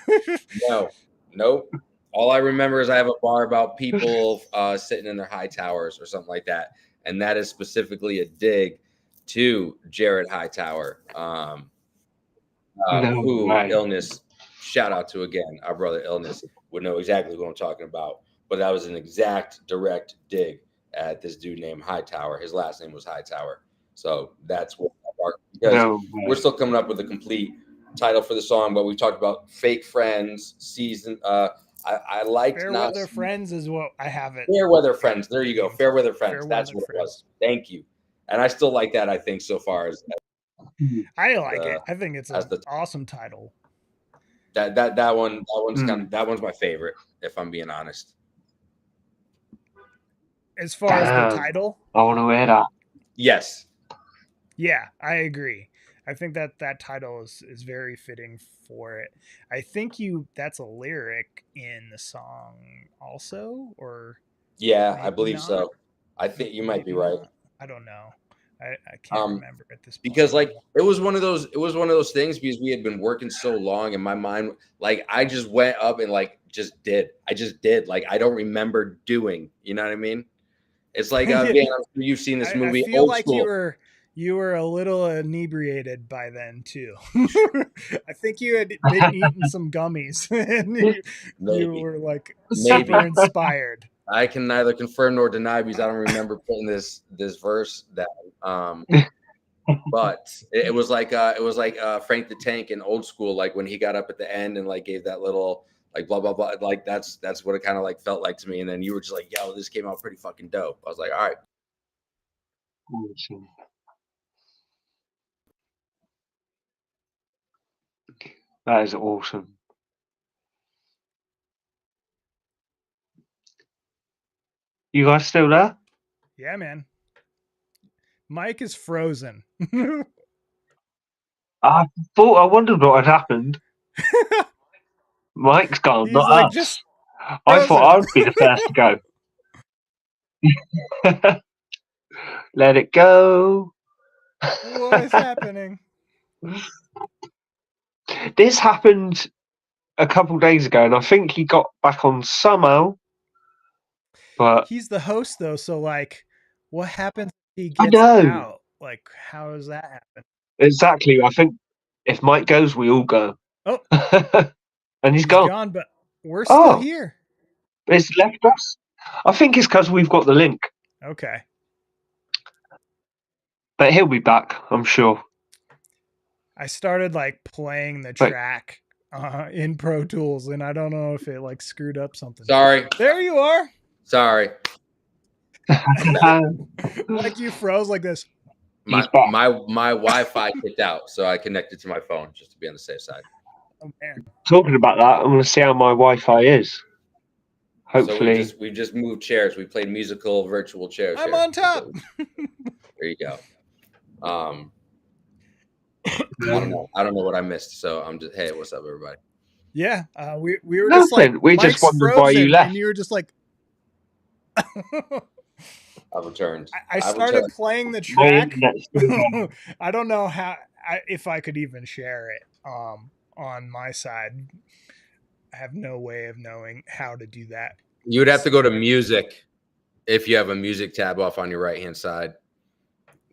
Nope. All I remember is I have a bar about people sitting in their high towers or something like that, and that is specifically a dig to Jared Hightower, Illness. Shout out to, again, our brother Illness would know exactly what I'm talking about, but that was an exact direct dig at this dude named Hightower. His last name was Hightower. So that's what we're still coming up with a complete title for the song, but we talked about Fake Friends, season. I liked Fairweather Friends is what I have it. Fairweather Friends. There you go. Fairweather Friends. That's what it was. Thank you. And I still like that, I think, so far as I like it. I think it's an awesome title. That one's my favorite, if I'm being honest. As far as the title, I want to wear that. Yes. Yeah, I agree. I think that title is very fitting for it. I think that's a lyric in the song also, or yeah, I believe so. I think you might be right. I don't know. I can't remember at this point. Because like it was one of those things, because we had been working so long, and my mind, like, I just went up and like just did. Like, I don't remember doing, you know what I mean? It's like you've seen this movie. I feel like you were a little inebriated by then too. I think you had been eating some gummies, and you were like super inspired. I can neither confirm nor deny because I don't remember putting this verse down. But it was like Frank the Tank in Old School, like when he got up at the end and like gave that little like blah blah blah, like that's what it kind of like felt like to me. And then you were just like, yo, this came out pretty fucking dope. I was like, all right. Awesome. That is awesome. You guys still there? Yeah, man. Mike is frozen. I wondered what had happened. Mike's gone, He's not like, us. just I thought frozen. I would be the first to go. Let it go. What is happening? This happened a couple days ago, and I think he got back on somehow. But He's the host, though, so like, what happens if he I gets know. out? Like, how does that happen? Exactly. I think if Mike goes, we all go. Oh, and he's gone. But we're still here. It's left us. I think it's because we've got the link. Okay. But he'll be back, I'm sure. I started like playing the track in Pro Tools, and I don't know if it like screwed up something. Sorry. There you are. Sorry. Like you froze like this. My Wi-Fi kicked out, so I connected to my phone just to be on the safe side. Oh man. Talking about that, I'm going to see how my Wi-Fi is. Hopefully. So we just moved chairs. We played musical virtual chairs. I'm on top. There you go. I don't know what I missed. So I'm just, hey, what's up, everybody? Yeah, we were Nothing. just like, we just wondered why you left, and you were just like. I've returned. I started playing the track. I don't know if I could even share it on my side. I have no way of knowing how to do that. You would have to go to music if you have a music tab off on your right hand side.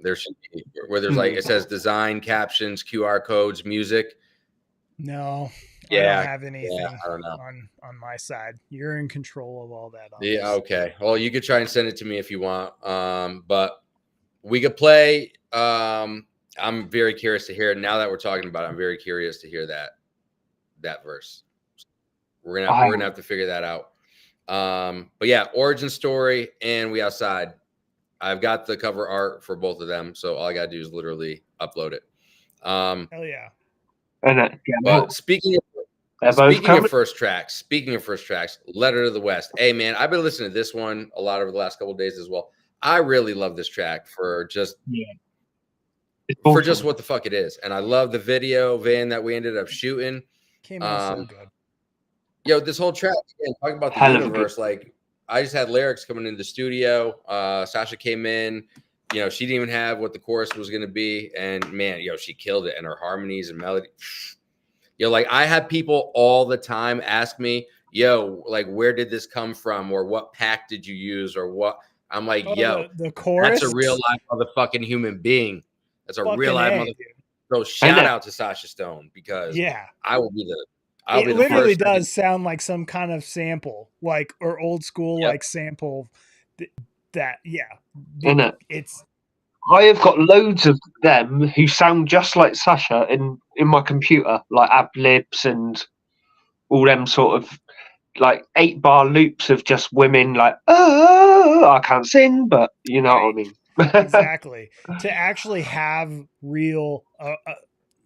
There should be where there's like it says design, captions, QR codes, music. No, yeah, I don't have anything I don't know. on my side. You're in control of all that. Yeah, okay. Well, you could try and send it to me if you want. But we could play. I'm very curious to hear it. Now that we're talking about it, I'm very curious to hear that verse. We're gonna have to figure that out. But yeah, origin story and We Outside. I've got the cover art for both of them, so all I gotta do is literally upload it. Hell yeah! But speaking of first tracks, Letter to the West. Hey man, I've been listening to this one a lot over the last couple of days as well. I really love this track for just what the fuck it is, and I love the video van that we ended up shooting. Came out so good. Yo, this whole track, again, talking about the universe, like I just had lyrics coming into the studio. Sasha came in, you know, she didn't even have what the chorus was going to be. And man, yo, she killed it. And her harmonies and melody. Yo, like I had people all the time ask me, yo, like, where did this come from? Or what pack did you use? Or what? I'm like, yo, the chorus? That's a real life motherfucking human being. That's a real life motherfucking. So shout out to Sasha Stone because I will be the. It literally does sound like some kind of sample, like or old school like sample. It's. I have got loads of them who sound just like Sasha in my computer, like ad libs and all them sort of like 8-bar loops of just women like, oh, I can't sing, but you know what I mean. Exactly. To actually have real,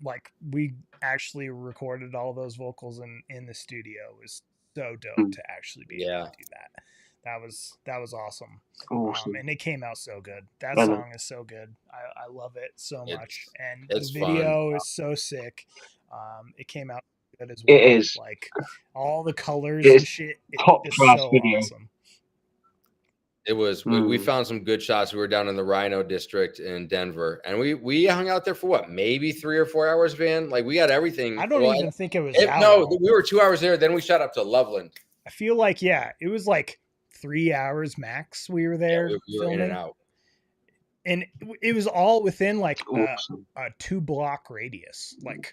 like we actually recorded all those vocals in the studio was so dope to actually be able to do that. That was awesome. And it came out so good. That song is so good. I love it so much. And the video is so sick. It came out good as well. It is like all the colors and shit. It's so video. Awesome. It was. We found some good shots. We were down in the Rhino district in Denver, and we hung out there for what, maybe 3 or 4 hours, Van. Like we got everything. I don't even think it was. We were 2 hours there. Then we shot up to Loveland. I feel like it was like 3 hours max. We were there. We were in and out, and it was all within like a 2-block radius, like,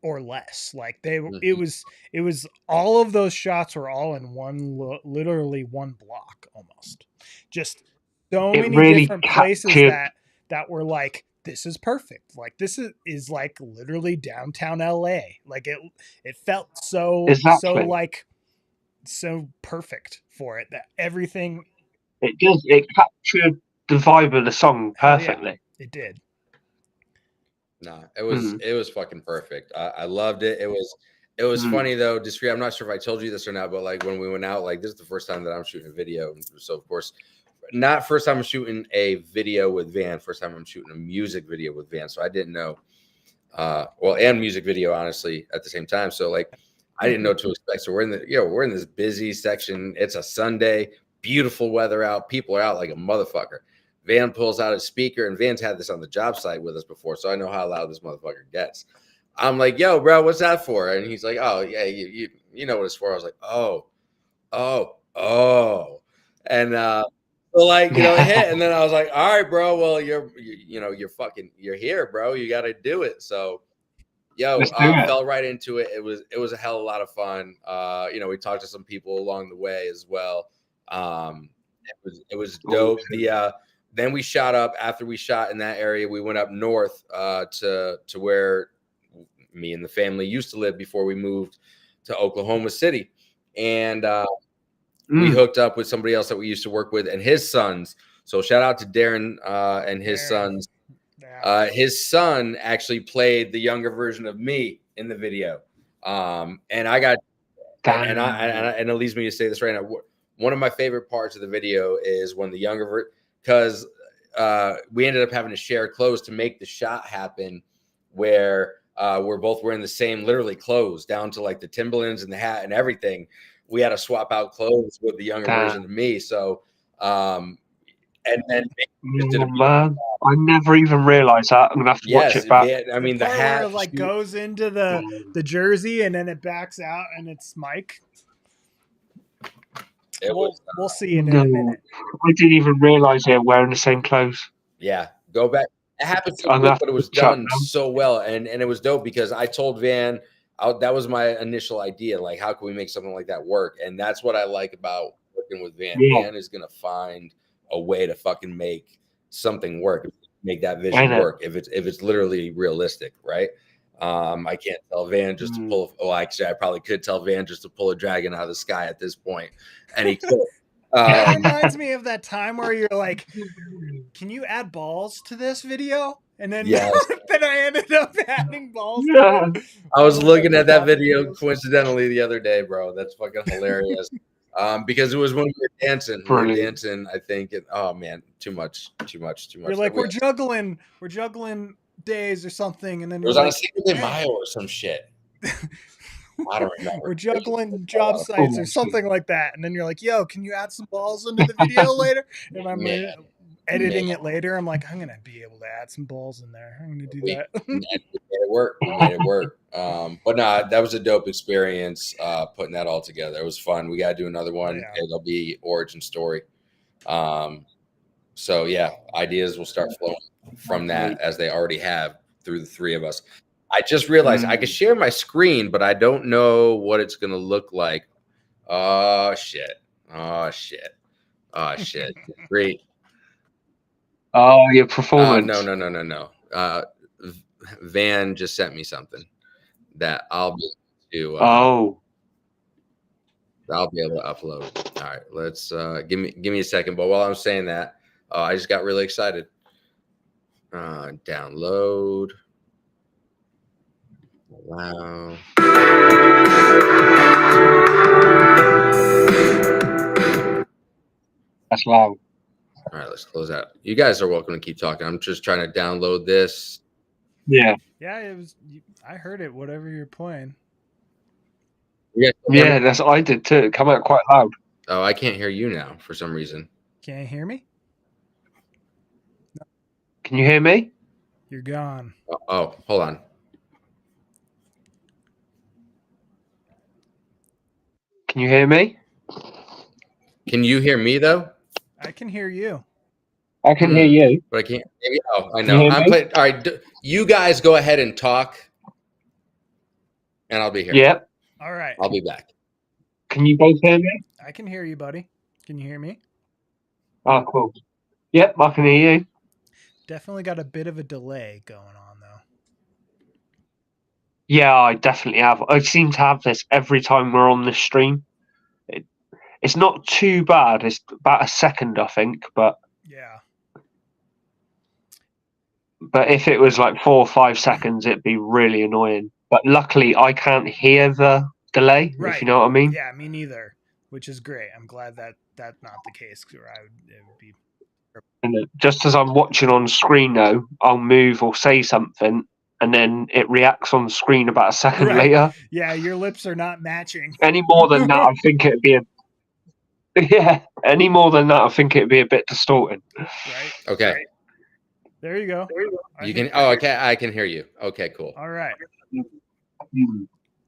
or less. Like it was all of those shots were all in literally one block almost. Just so It many really different places captured- that were like, this is perfect. Like this is like literally downtown LA. Like it felt so so perfect for it, that everything. It captured the vibe of the song perfectly. Yeah, it did. No, it was fucking perfect. I loved it. It was funny though, Discreet. I'm not sure if I told you this or not, but like when we went out, like this is the first time that I'm shooting a video. So of course, not first time I'm shooting a video with Van, first time I'm shooting a music video with Van. So I didn't know and music video, honestly, at the same time. So like I didn't know what to expect. So we're in this busy section. It's a Sunday, beautiful weather out. People are out like a motherfucker. Van pulls out his speaker, and Van's had this on the job site with us before, so I know how loud this motherfucker gets. I'm like, yo, bro, what's that for? And he's like, oh, yeah, you know what it's for. I was like, oh. And so like, you know, it hit. And then I was like, all right, bro, well, you're here, bro. You got to do it. So, fell right into it. It was a hell of a lot of fun. You know, we talked to some people along the way as well. It was dope. Then we shot up. After we shot in that area, we went up north to where me and the family used to live before we moved to Oklahoma City. And we hooked up with somebody else that we used to work with and his sons. So shout out to Darren and his sons. His son actually played the younger version of me in the video. And I got and it leads me to say this right now. One of my favorite parts of the video is when the younger because we ended up having to share clothes to make the shot happen where we're both wearing the same literally clothes down to like the Timberlands and the hat and everything. We had to swap out clothes with the younger version of me. So and then I never even realized that. I'm gonna have to watch it back. I mean the hat where it like goes into the jersey and then it backs out and it's Mike. We'll see in a minute. I didn't even realize they were wearing the same clothes. Yeah, go back. It happened so quick, but it was done so well, and it was dope because I told Van that was my initial idea. Like, how can we make something like that work? And that's what I like about working with Van. Yeah. Van is gonna find a way to fucking make something work, make that vision work. If it's literally realistic, right? I can't tell Van just to pull. Oh, actually, I probably could tell Van just to pull a dragon out of the sky at this point, and he could. It reminds me of that time where you're like, "Can you add balls to this video?" And then, then I ended up adding balls. Yeah. I was looking at that video coincidentally the other day, bro. That's fucking hilarious. Because it was when we were dancing. Brilliant. We were dancing, I think. Oh man, too much. You're like, we're juggling days or something, and then it was on a Cinco de Mayo or some shit. I don't remember. We're juggling job sites or something like that, and then you're like, "Yo, can you add some balls into the video later?" And I'm editing it later. I'm like, I'm gonna be able to add some balls in there. I'm gonna do that. We made it work. But no, that was a dope experience. Putting that all together, it was fun. We gotta do another one. Yeah. It'll be origin story. So yeah, ideas will start flowing from that as they already have through the three of us. I just realized I could share my screen, but I don't know what it's going to look like. Oh, shit. Great. Oh, your performance. No. Van just sent me something that I'll be able to I'll be able to upload. All right, let's give me a second. But while I'm saying that, I just got really excited. Download. Wow. That's loud. All right, let's close out. You guys are welcome to keep talking. I'm just trying to download this. Yeah. Yeah, it was. I heard it. Whatever you're playing. Yeah, that's what I did too. It came out quite loud. Oh, I can't hear you now for some reason. Can't you hear me? Can you hear me? You're gone. Oh, hold on. Can you hear me? Can you hear me though? I can hear you. I can hear you, but I can't. Maybe. Oh, I know. I'm playing. All right, you guys go ahead and talk. And I'll be here. Yep. All right. I'll be back. Can you both hear me? I can hear you, buddy. Can you hear me? Oh, cool. Yep, I can hear you. Definitely got a bit of a delay going on, though. Yeah, I definitely have. I seem to have this every time we're on the stream. It's not too bad. It's about a second, I think. But Yeah. if it was like 4 or 5 seconds, it'd be really annoying. But luckily, I can't hear the delay, if you know what I mean. Yeah, me neither, which is great. I'm glad that that's not the case. Or it would be. And just as I'm watching on screen now, I'll move or say something, and then it reacts on screen about a second later. Yeah, your lips are not matching. Any more than that, I think it'd be any more than that, I think it'd be a bit distorting. Right. Okay. Right. There you go. You can. Oh, okay. I can hear you. Okay, cool. All right.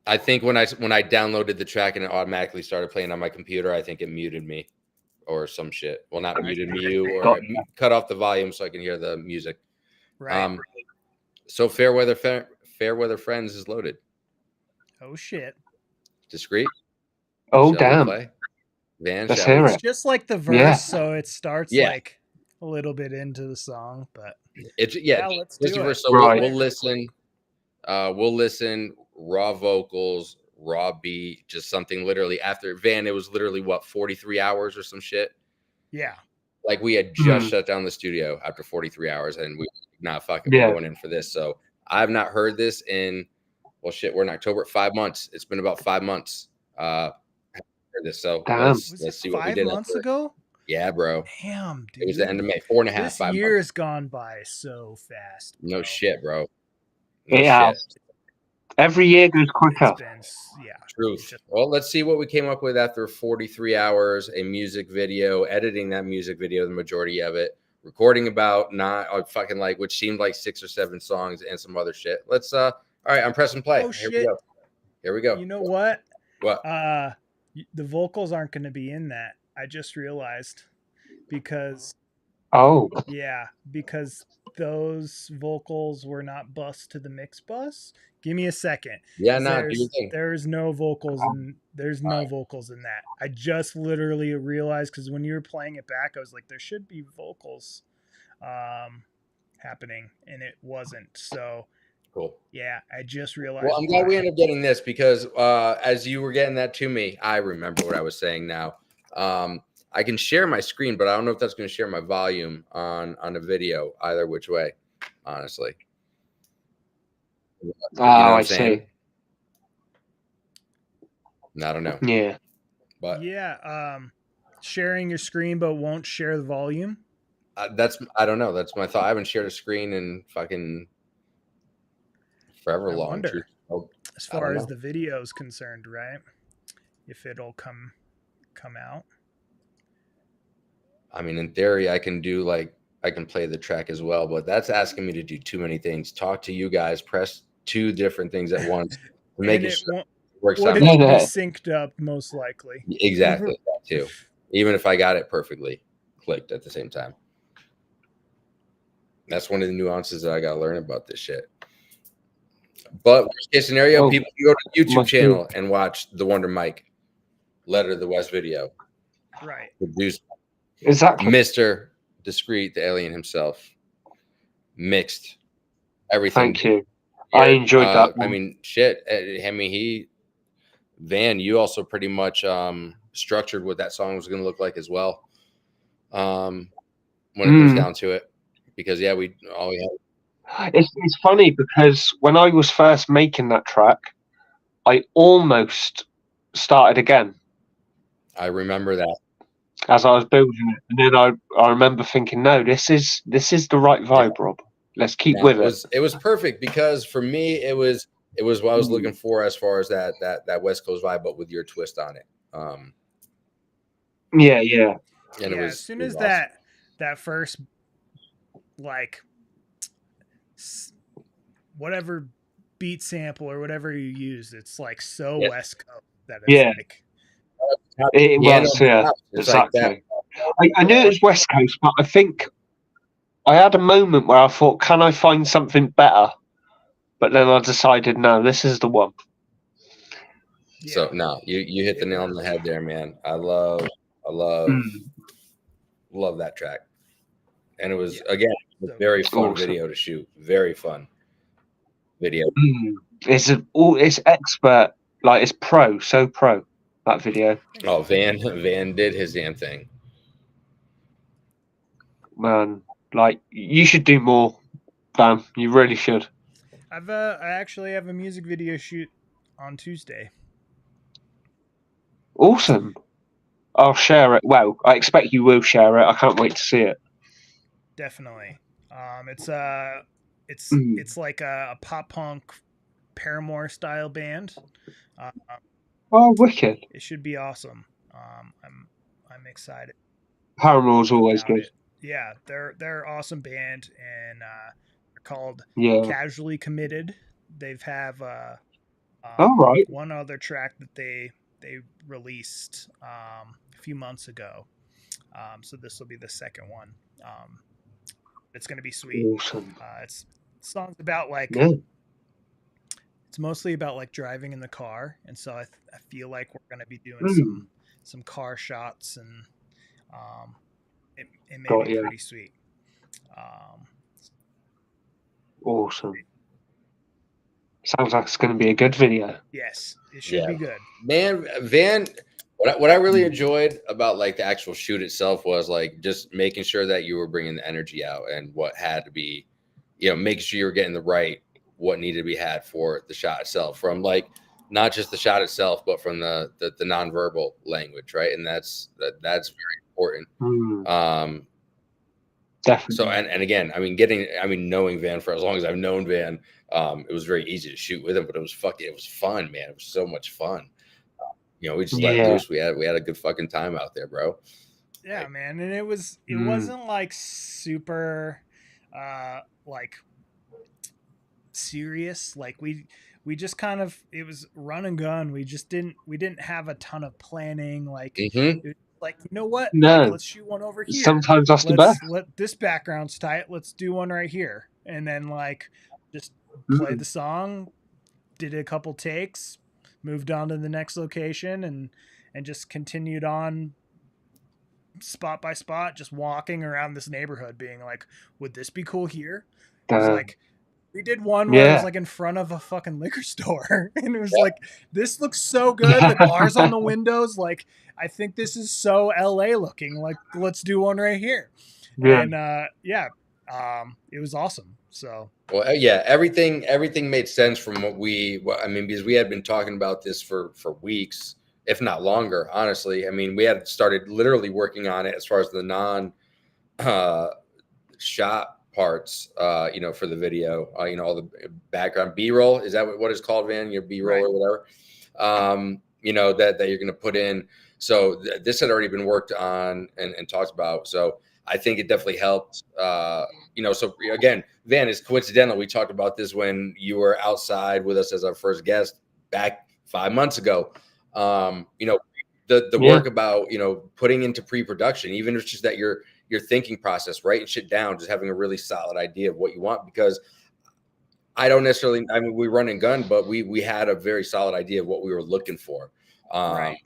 I think when I downloaded the track and it automatically started playing on my computer, I think it muted me or some shit. Well, not muted me, or cut off the volume so I can hear the music. Right. So Fair Weather Friends is loaded. Oh shit. Discreet. Oh Shall we damn. play? Van, Let's shall we? hear It's it. just like the verse, Yeah. so it starts like a little bit into the song, but let's do it. So Right. we'll listen. We'll listen. Raw vocals, raw beat, just something literally after Van. It was literally what 43 hours or some shit. Yeah. Like we had just shut down the studio after 43 hours, and we not fucking we're going in for this. So I've not heard this in we're in October. 5 months. It's been about 5 months. Heard this. So let's see what we did. 5 months ago? Yeah, bro. Damn, dude. It was the end of May. 4.5. This 5 year months. has gone by so fast. No shit, bro. No shit. Every year goes quicker. Truth. Well, let's see what we came up with after 43 hours, a music video, editing that music video, the majority of it, recording about which seemed like 6 or 7 songs and some other shit. Let's all right, I'm pressing play. Oh shit. Here we go. You know what? What? The vocals aren't going to be in that. I just realized because because those vocals were not bused to the mix bus. Give me a second. Yeah, there's no vocals and there's no vocals in that. I just literally realized because when you were playing it back, I was like, there should be vocals happening, and it wasn't. So cool. Yeah, I just realized. Well, I'm glad we ended up getting this because as you were getting that to me, I remember what I was saying now. I can share my screen, but I don't know if that's going to share my volume on a video either which way, honestly. I see. I don't know. Yeah. But sharing your screen but won't share the volume. I don't know. That's my thought. I haven't shared a screen in fucking forever long. As far as the video is concerned, right? If it'll come out. I mean, in theory, I can play the track as well, but that's asking me to do too many things. Talk to you guys, press 2 different things at once to make it works out. Be synced up, most likely. Exactly, that too. Even if I got it perfectly clicked at the same time. That's one of the nuances that I got to learn about this shit. But worst case scenario, people can go to the YouTube channel and watch the Wondr Mic Letter to the West video. Right. Produced Exactly. Mr. Discreet, the alien himself, mixed everything. Thank you. I enjoyed that. I mean, shit. I mean, Van, you also pretty much structured what that song was going to look like as well. When it comes down to it, because we had. It's funny because when I was first making that track, I almost started again. I remember that. As I was building it, and then I remember thinking, no, this is the right vibe, Rob. Let's keep with it. It was perfect because for me, it was what I was looking for as far as that West Coast vibe, but with your twist on it. Yeah. And it was, as soon as awesome. that first whatever beat sample or whatever you use, it's like so West Coast that it's like. It was, exactly. Like I knew it was West Coast, but I think I had a moment where I thought, can I find something better? But then I decided, no, this is the one. So no, you hit the nail on the head there, man. I love that track. And it was again a very fun video to shoot. Very fun video. It's expert, like it's so pro that video. Oh, Van did his damn thing. Man, like you should do more, Bam. You really should. I actually have a music video shoot on Tuesday. Awesome. I'll share it. Well, I expect you will share it. I can't wait to see it. Definitely. It's like a pop punk Paramore style band. Oh, wicked! It should be awesome. I'm excited. Paramore's always good. It. Yeah, they're awesome band, and they're called Casually Committed. They've have one other track that they released a few months ago. So this will be the second one. It's going to be sweet. Awesome. It's songs about like it's mostly about like driving in the car, and so I feel like we're going to be doing some car shots, and it may be pretty sweet. Awesome. Sounds like it's going to be a good video. Yes, it should be good. Man, Van, what I really enjoyed about like the actual shoot itself was like just making sure that you were bringing the energy out and what had to be, making sure you were getting what needed to be had for the shot itself, from like not just the shot itself, but from the nonverbal language, right? And that's very important. Definitely. So and again, knowing Van for as long as I've known Van, it was very easy to shoot with him, but it was fun, man. It was so much fun. We just let loose. We had a good fucking time out there, bro. Yeah, man. And it wasn't like super like serious. Like we just kind of, it was run and gun. We didn't have a ton of planning. Like it was like, you know what? No. Like, let's shoot one over here. Sometimes that's the best. This background's tight. Let's do one right here. And then like just play the song, did a couple takes, moved on to the next location, and just continued on spot by spot, just walking around this neighborhood being like, would this be cool here? It was like, we did one where it was like in front of a fucking liquor store, and it was like, this looks so good. The bars on the windows, like, I think this is so LA looking. Like, let's do one right here. And it was awesome. So everything made sense from because we had been talking about this for weeks, if not longer, honestly. I mean, we had started literally working on it as far as the non shot parts, for the video, all the background B-roll, is that what it's called, Van? Your B-roll or whatever, that you're going to put in. So this had already been worked on and talked about. So I think it definitely helped, so again, Van, is coincidental. We talked about this when you were outside with us as our first guest back 5 months ago. The work about, putting into pre-production, even if it's just that your thinking process, writing shit down, just having a really solid idea of what you want, because I don't necessarily, we run and gun, but we had a very solid idea of what we were looking for. Right.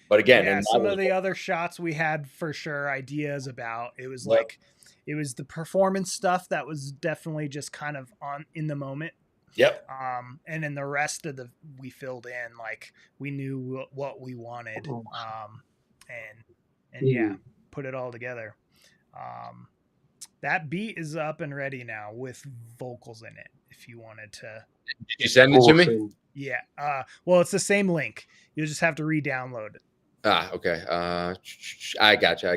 But again, some of the other shots we had for sure ideas about, it was like, it was the performance stuff that was definitely just kind of in the moment. Yep. And then the rest of we filled in, like we knew what we wanted. And put it all together. That beat is up and ready now with vocals in it. If you wanted to, did you send it to me? Yeah. Well, it's the same link. You'll just have to re-download it. Okay. I gotcha.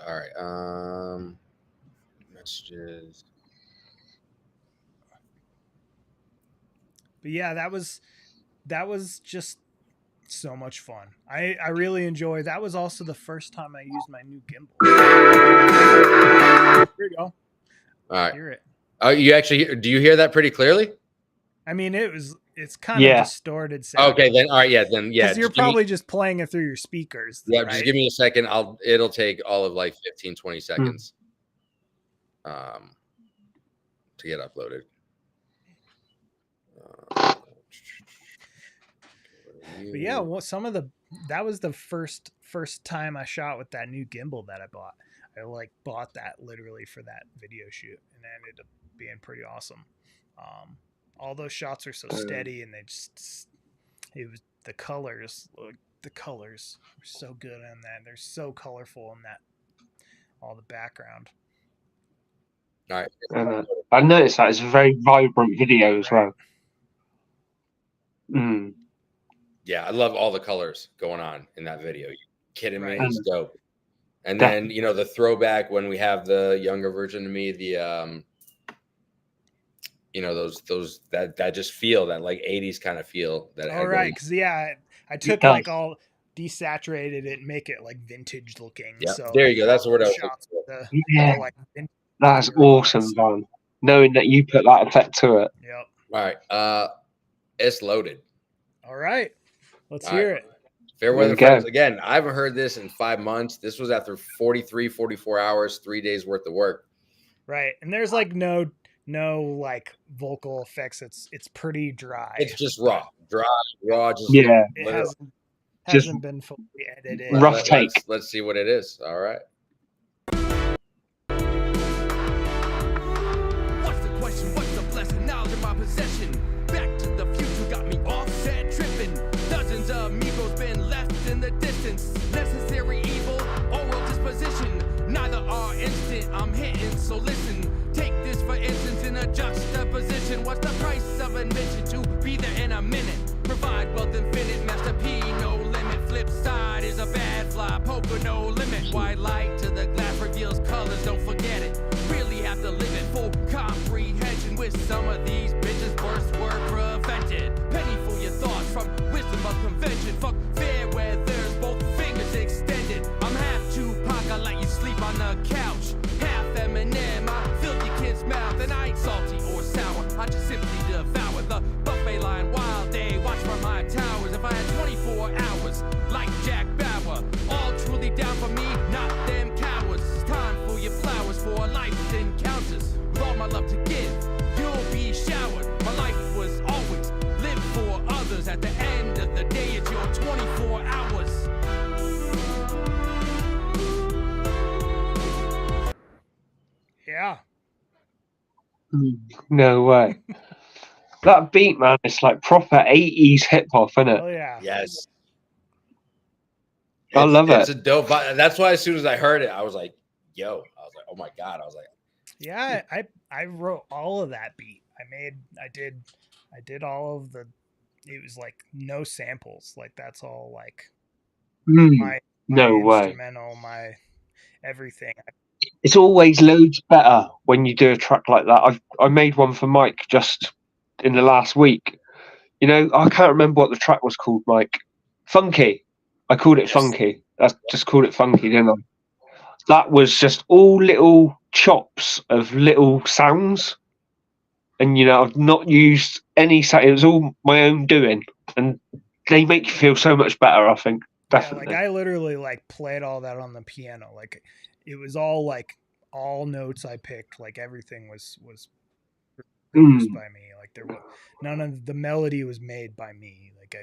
All right. Messages. But yeah, that was just so much fun. I really enjoyed. That was also the first time I used my new gimbal. Here you go. All right. Hear it. Oh, you actually do you hear that pretty clearly? I mean, it's kind of distorted sound. Okay, then all right, because you're probably just playing it through your speakers. Yeah, right? Just give me a second. It'll take all of like 15-20 seconds to get uploaded. But yeah, well, that was the first time I shot with that new gimbal that I bought. I like bought that literally for that video shoot, and it ended up being pretty awesome. All those shots are so steady, and the colors were so good in that. They're so colorful in that, all the background. All right. And I noticed that it's a very vibrant video as well. Yeah, I love all the colors going on in that video. You kidding me? Right. It's dope. And then the throwback when we have the younger version of me, the those that just feel that like 80s kind of feel that. All right, because I took like all desaturated it and make it like vintage looking. Yeah, so there you go. That's the word I was looking for. That's awesome, man. Knowing that you put that effect to it. Yep. All right. It's loaded. All right. Let's hear it. Fair weather friends. Again, I haven't heard this in 5 months. This was after 44 hours, 3 days worth of work. Right. And there's like no like vocal effects. It's pretty dry. It's just raw. Just it hasn't been fully edited. Rough take. Let's see what it is. All right. What's the question? What's the blessing? Knowledge in my possession. Back to the future got me offset tripping. Dozens of amigos been left in the distance. Necessary evil, oral disposition. Neither are instant. I'm hitting, so listen. Take this for instance in a juxtaposition. What's the price of admission to be there in a minute? Provide wealth infinite, Master P, no limit. Flip side is a bad fly, poker no limit. White light to the glass reveals colors, don't forget it. Really have to live it full comprehension with some of these bitches worst were prevented. Penny for your thoughts from wisdom of convention. Fuck fair weather's both fingers extended. I'm half Tupac, I let you sleep on the couch. Half Eminem, I filled your kid's mouth. And I ain't salty or sour, I just simply devour the buffet line wild day. Watch from my towers. If I had 24 hours, like Jack Bauer, all truly down for me, not them cowards. It's time for your flowers for life's encounters. With all my love to give, you'll be showered. My life was always live for others. At the end of the day, it's your 24 hours. Yeah. No way. That beat, man, it's like proper 80s hip hop, isn't it? Oh yeah. Yes. I love it. It's a dope. That's why as soon as I heard it, I was like, "Yo!" I was like, "Oh my god!" I was like, "Yeah." I wrote all of that beat. I did all of the. It was like no samples. Like that's all like my no way. Instrumental, my everything. It's always loads better when you do a track like that. I made one for Mike just in the last week. You know, I can't remember what the track was called, Mike. Funky. I called it Funky. I just called it Funky, didn't I? That was just all little chops of little sounds. And, you know, I've not used any sound. It was all my own doing. And they make you feel so much better, I think. Definitely. Yeah, like I literally like played all that on the piano. Like it was all like all notes I picked. Like everything was produced by me. Like there was none of the melody was made by me. Like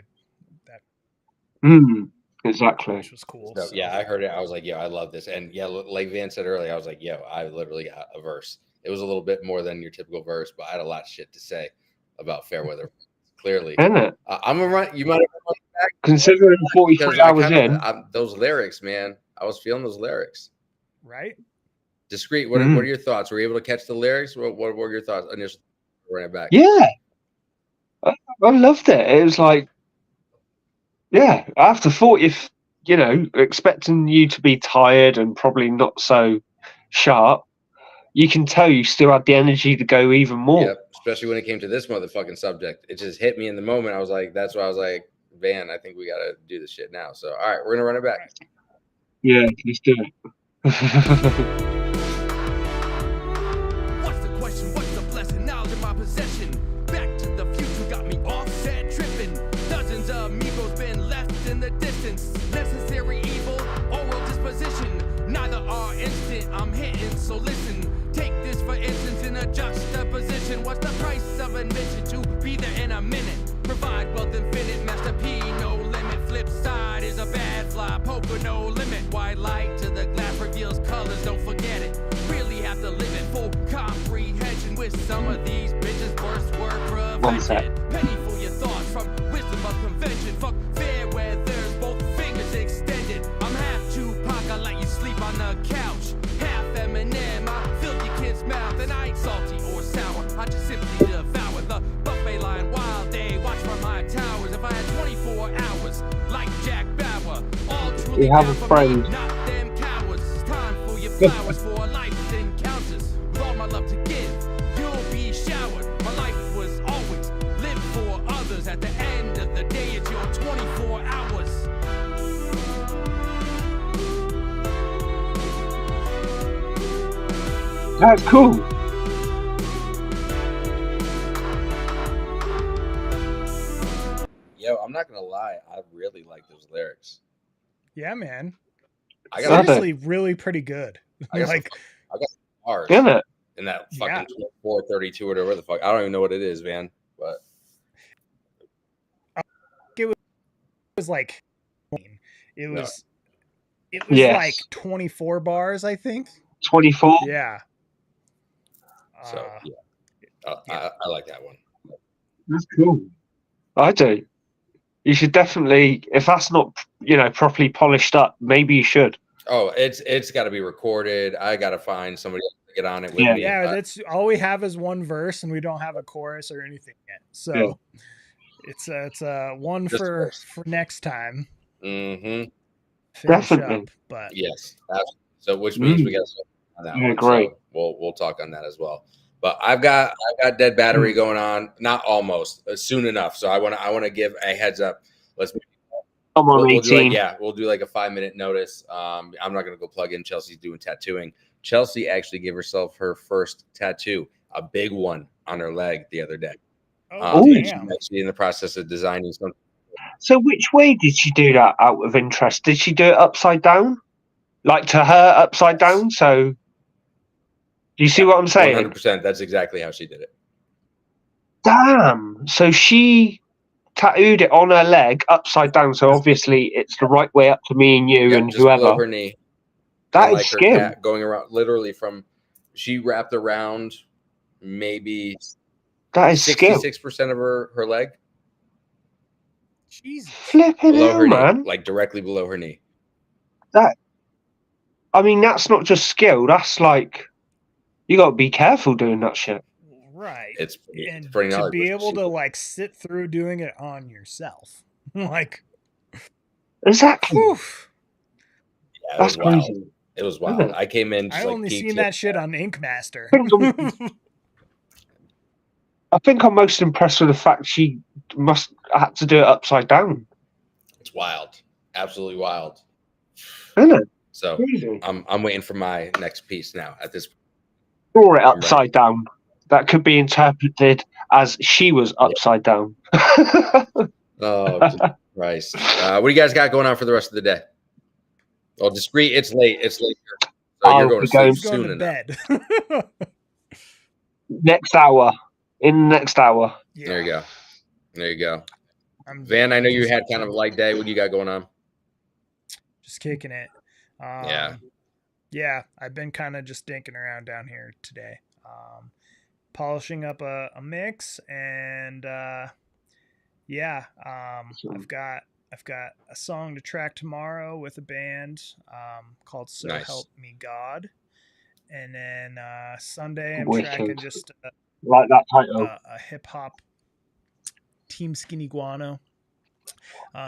exactly. Which was cool. So, yeah, I heard it. I was like, "Yo, I love this." And yeah, like Van said earlier, I was like, "Yo, I literally got a verse." It was a little bit more than your typical verse, but I had a lot of shit to say about Fairweather. Clearly, isn't it? I'm gonna run. You might have run back considering 43 hours in. Those lyrics, man. I was feeling those lyrics. Right. Discreet. What are your thoughts? Were you able to catch the lyrics? What were your thoughts initially? Running back. Yeah, I loved it. It was like, yeah, after 40, you know, expecting you to be tired and probably not so sharp, you can tell you still had the energy to go even more. Yeah, especially when it came to this motherfucking subject. It just hit me in the moment. I was like, that's why I was like, Van, I think we got to do this shit now. So, all right, we're going to run it back. Yeah, let's do it. What's the question? What's the blessing? Knowledge in my possession. Back to the future got me offset tripping. Dozens of amigos been left in the distance. Necessary evil, oral disposition. Neither are instant. I'm hitting, so listen. Take this for instance in a juxtaposition. What's the price of admission to be there in a minute? Provide wealth infinite, Master P, no limit. fly, poker no limit. White light to the glass reveals colors, don't forget it. Really have to live it, full comprehension with some of these bitches. Worst word One sec. prevented. Penny for your thoughts from wisdom of convention. Fuck fair weather's both fingers extended. I'm half Tupac, I let you sleep on the couch. Half Eminem, I filled your kid's mouth. And I ain't salty or sour, I just simply devour the buffet line wild day. Watch from my towers. If I had 24 hours, like Jack Bauer, all truly You have down a for friend. me, not them cowards. It's time for your flowers for a life's encounters. With all my love to give, you'll be showered. My life was always live for others. At the end of the day, it's your 24 hours. That's cool. Yo, I'm not gonna lie, I really like those lyrics. Yeah, man. I got Seriously, really pretty good. I got Like, some bars Isn't it? in that Yeah. fucking 432 or whatever the fuck. I don't even know what it is, man. But it was like, it No. was Yes. like 24 bars, I think. 24. Yeah. so yeah, yeah. I like that one. That's cool. I do. You should definitely, if that's not, properly polished up, maybe you should. Oh, it's got to be recorded. I got to find somebody else to get on it with Yeah. me. Yeah, that's all we have is one verse, and we don't have a chorus or anything yet. So it's one Just for verse. next time. Mm-hmm. Finish Definitely. up, but Yes. Absolutely. So which means we got to on that Yeah, one. great. So we'll talk on that as well. But I've got dead battery going on. Not almost. Soon enough. So I want to give a heads up. Let's. I'm on We'll do 18. we'll do like a 5-minute notice. I'm not gonna go plug in. Chelsea's doing tattooing. Chelsea actually gave herself her first tattoo, a big one on her leg the other day. oh And damn. she's actually in the process of designing something. So which way did she do that out of interest? Did she do it upside down? Like to her upside down? So do you see what I'm saying? 100%. That's exactly how she did it. Damn. So she tattooed it on her leg upside down. So obviously it's the right way up to me and you Yep, and just below whoever. her knee. That And is like her skill. cat going around, literally from. She wrapped around maybe That is skill. 66% of her leg Jesus. Flipping below hell, her man. knee, like directly below her knee. I mean, that's not just skill. That's like, you got to be careful doing that shit. Right. It's And pretty to gnarly. be able to like sit through doing it on yourself. Like, Exactly. whew. Yeah, it That's was wild. crazy. It was Isn't wild. it? I came in just I like only peeked seen it. that shit on Ink Master. I think I'm most impressed with the fact she must had to do it upside down. It's wild, absolutely wild. Isn't it? So Crazy. I'm waiting for my next piece now. At this, Draw it I'm upside down. That could be interpreted as she was upside down. oh Jesus Christ! What do you guys got going on for the rest of the day? Oh, Discreet. It's late. It's late. So Oh, you're going to we're going- sleep Going soon to enough. bed. Next hour. In the next hour. Yeah, There you go. There you go. I'm Van, I know you had kind of a light day. What do you got going on? just kicking it. Yeah, I've been kind of just dinking around down here today, polishing up a mix, and I've got a song to track tomorrow with a band called So Nice. Help Me God, and then Sunday I'm Wicked. tracking just Like that title. a hip hop Team Skinny Guano.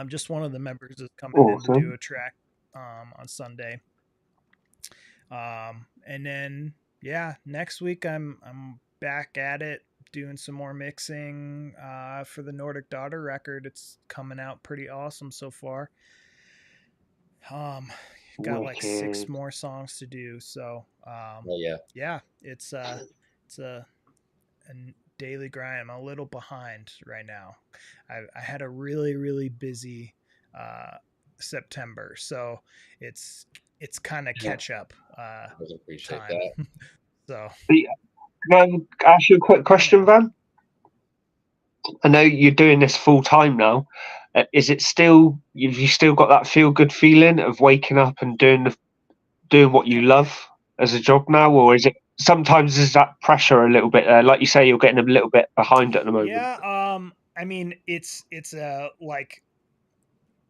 Just one of the members is coming in Awesome. to do a track on Sunday. And then next week I'm back at it doing some more mixing for the Nordic Daughter record. It's coming out pretty awesome so far. Got like 6 Wicked. more songs to do, so Oh yeah. it's a daily grind. I'm a little behind right now. I had a really busy September, so it's kind of catch up I appreciate time. that. So Can I ask you a quick question, Van? I know you're doing this full time now. is it still, have you still got that feel good feeling of waking up and doing what you love as a job now, or is it sometimes is that pressure a little bit there? Like you say, you're getting a little bit behind at the moment. Yeah, I mean, it's like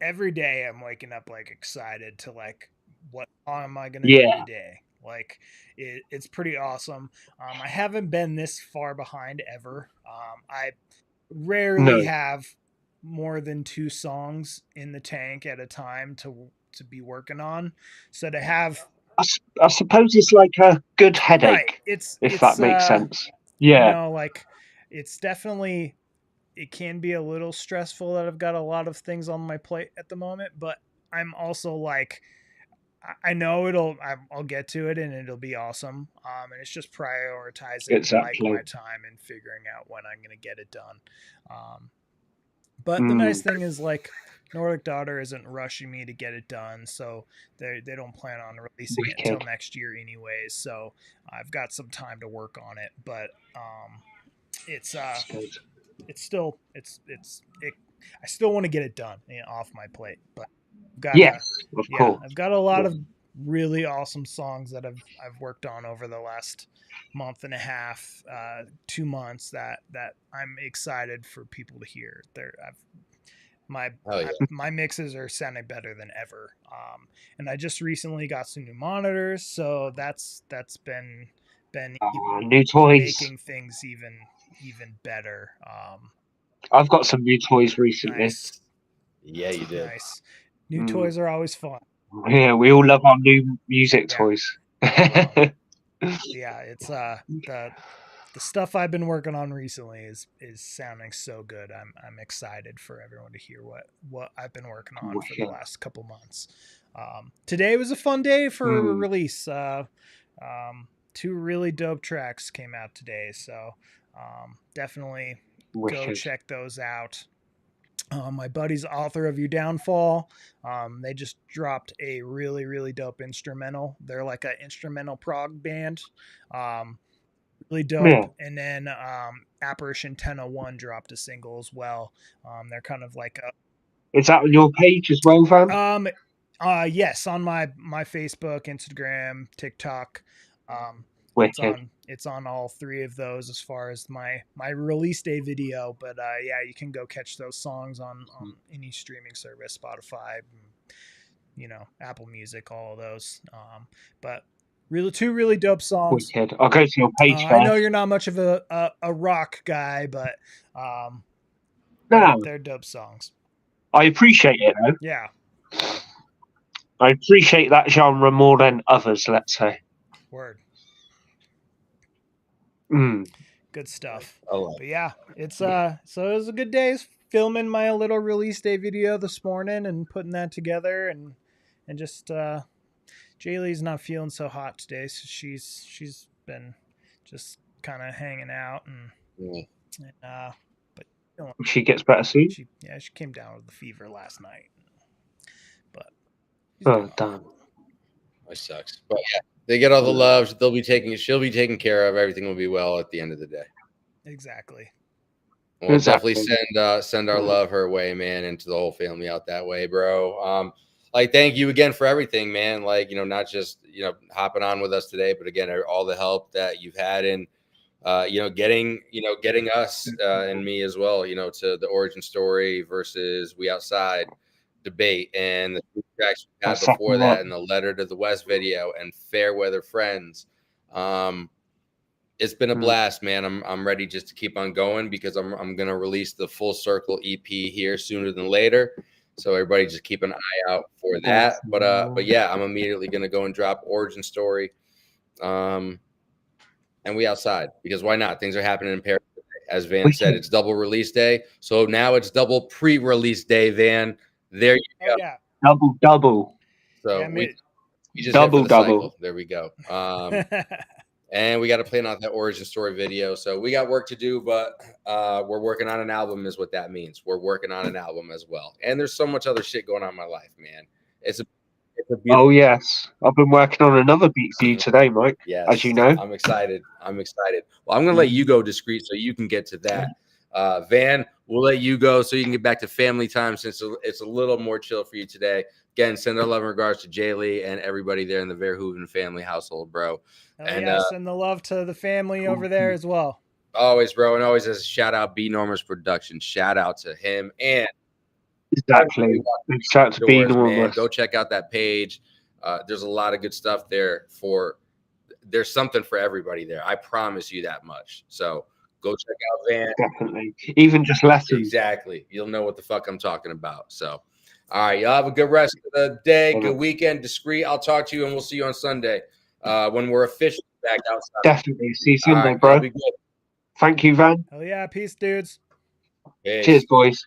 every day I'm waking up like excited to like what am I gonna do today? Like it's pretty awesome. I haven't been this far behind ever. I rarely have more than 2 songs in the tank at a time to be working on. So to have, I suppose it's like a good headache, right? If that makes sense. Yeah, you know, like it's definitely, it can be a little stressful that I've got a lot of things on my plate at the moment, but I'm also like, I know I'll get to it and it'll be awesome. And it's just prioritizing like my time and figuring out when I'm going to get it done. But the nice thing is like Nordic Daughter isn't rushing me to get it done. So they don't plan on releasing it until next year anyways. So I've got some time to work on it, but, it's still I still want to get it done, off my plate, but I've got a lot of really awesome songs that I've worked on over the last month and a half, 2 months that I'm excited for people to hear. My mixes are sounding better than ever, and I just recently got some new monitors, so that's been new toys, making things even better. I've got some new toys recently. Nice. Yeah, you did. Nice. New toys are always fun. Yeah, we all love our new music toys. Yeah, it's the stuff I've been working on recently is sounding so good. I'm excited for everyone to hear what I've been working on for the last couple months. Today was a fun day for a release. 2 really dope tracks came out today, so definitely go check those out. My buddy's Author of Your Downfall, they just dropped a really, really dope instrumental. They're like an instrumental prog band, really dope. Yeah. And then Apparition 1001 dropped a single as well. They're kind of like is that on your page as well, Van? Yes, on my Facebook, Instagram, TikTok. It's on all 3 of those as far as my release day video. But yeah, you can go catch those songs on any streaming service, Spotify, Apple Music, all of those. But really 2 really dope songs. Wicked. I'll go to your page. I know you're not much of a rock guy, but they're dope songs. I appreciate it though. Yeah. I appreciate that genre more than others, let's say. Word. Good stuff. Oh, but yeah, it's so it was a good day filming my little release day video this morning and putting that together, and just Jaylee's not feeling so hot today, so she's been just kind of hanging out and but she gets better soon. She came down with the fever last night, but damn, that sucks. But yeah, they get all the love. She'll be taken care of. Everything will be well at the end of the day. Exactly. We'll definitely send our love her way, man, and to the whole family out that way, bro. Like, thank you again for everything, man. Like, not just, hopping on with us today, but again, all the help that you've had in, getting us and me as well, to the origin story versus We Outside debate, and the 2 tracks we had before that, and the Letter to the West video, and Fair Weather Friends. It's been a blast, man. I'm ready just to keep on going, because I'm gonna release the Full Circle EP here sooner than later. So everybody just keep an eye out for that. But yeah, I'm immediately gonna go and drop Origin Story, and We Outside, because why not? Things are happening in Paris today. As Van said, it's double release day, so now it's double pre-release day. Van, there you go. Yeah. Double. So we just double. Cycle. There we go. And we got to plan out that Origin Story video. So we got work to do, but we're working on an album is what that means. We're working on an album as well. And there's so much other shit going on in my life, man. It's a beautiful yes. I've been working on another beat for you today, Mike. Yes. As you know. I'm excited. Well, I'm going to let you go discreet so you can get to that. Van, we'll let you go so you can get back to family time since it's a little more chill for you today. Again, send our love and regards to Jay Lee and everybody there in the Verhoeven family household, bro. And send the love to the family over there as well. Always, bro. And always as a shout out, B Normers Production. Shout out to him. And exactly. Shout out to B Normers. Go check out that page. There's a lot of good stuff there there's something for everybody there. I promise you that much. So go check out Van. Definitely. Even just lessons. Exactly. You'll know what the fuck I'm talking about. So, all right. Y'all have a good rest of the day. Good weekend. Discreet. I'll talk to you and we'll see you on Sunday when we're officially back outside. Definitely. See you Sunday, bro. Thank you, Van. Hell yeah. Peace, dudes. Peace. Cheers, boys.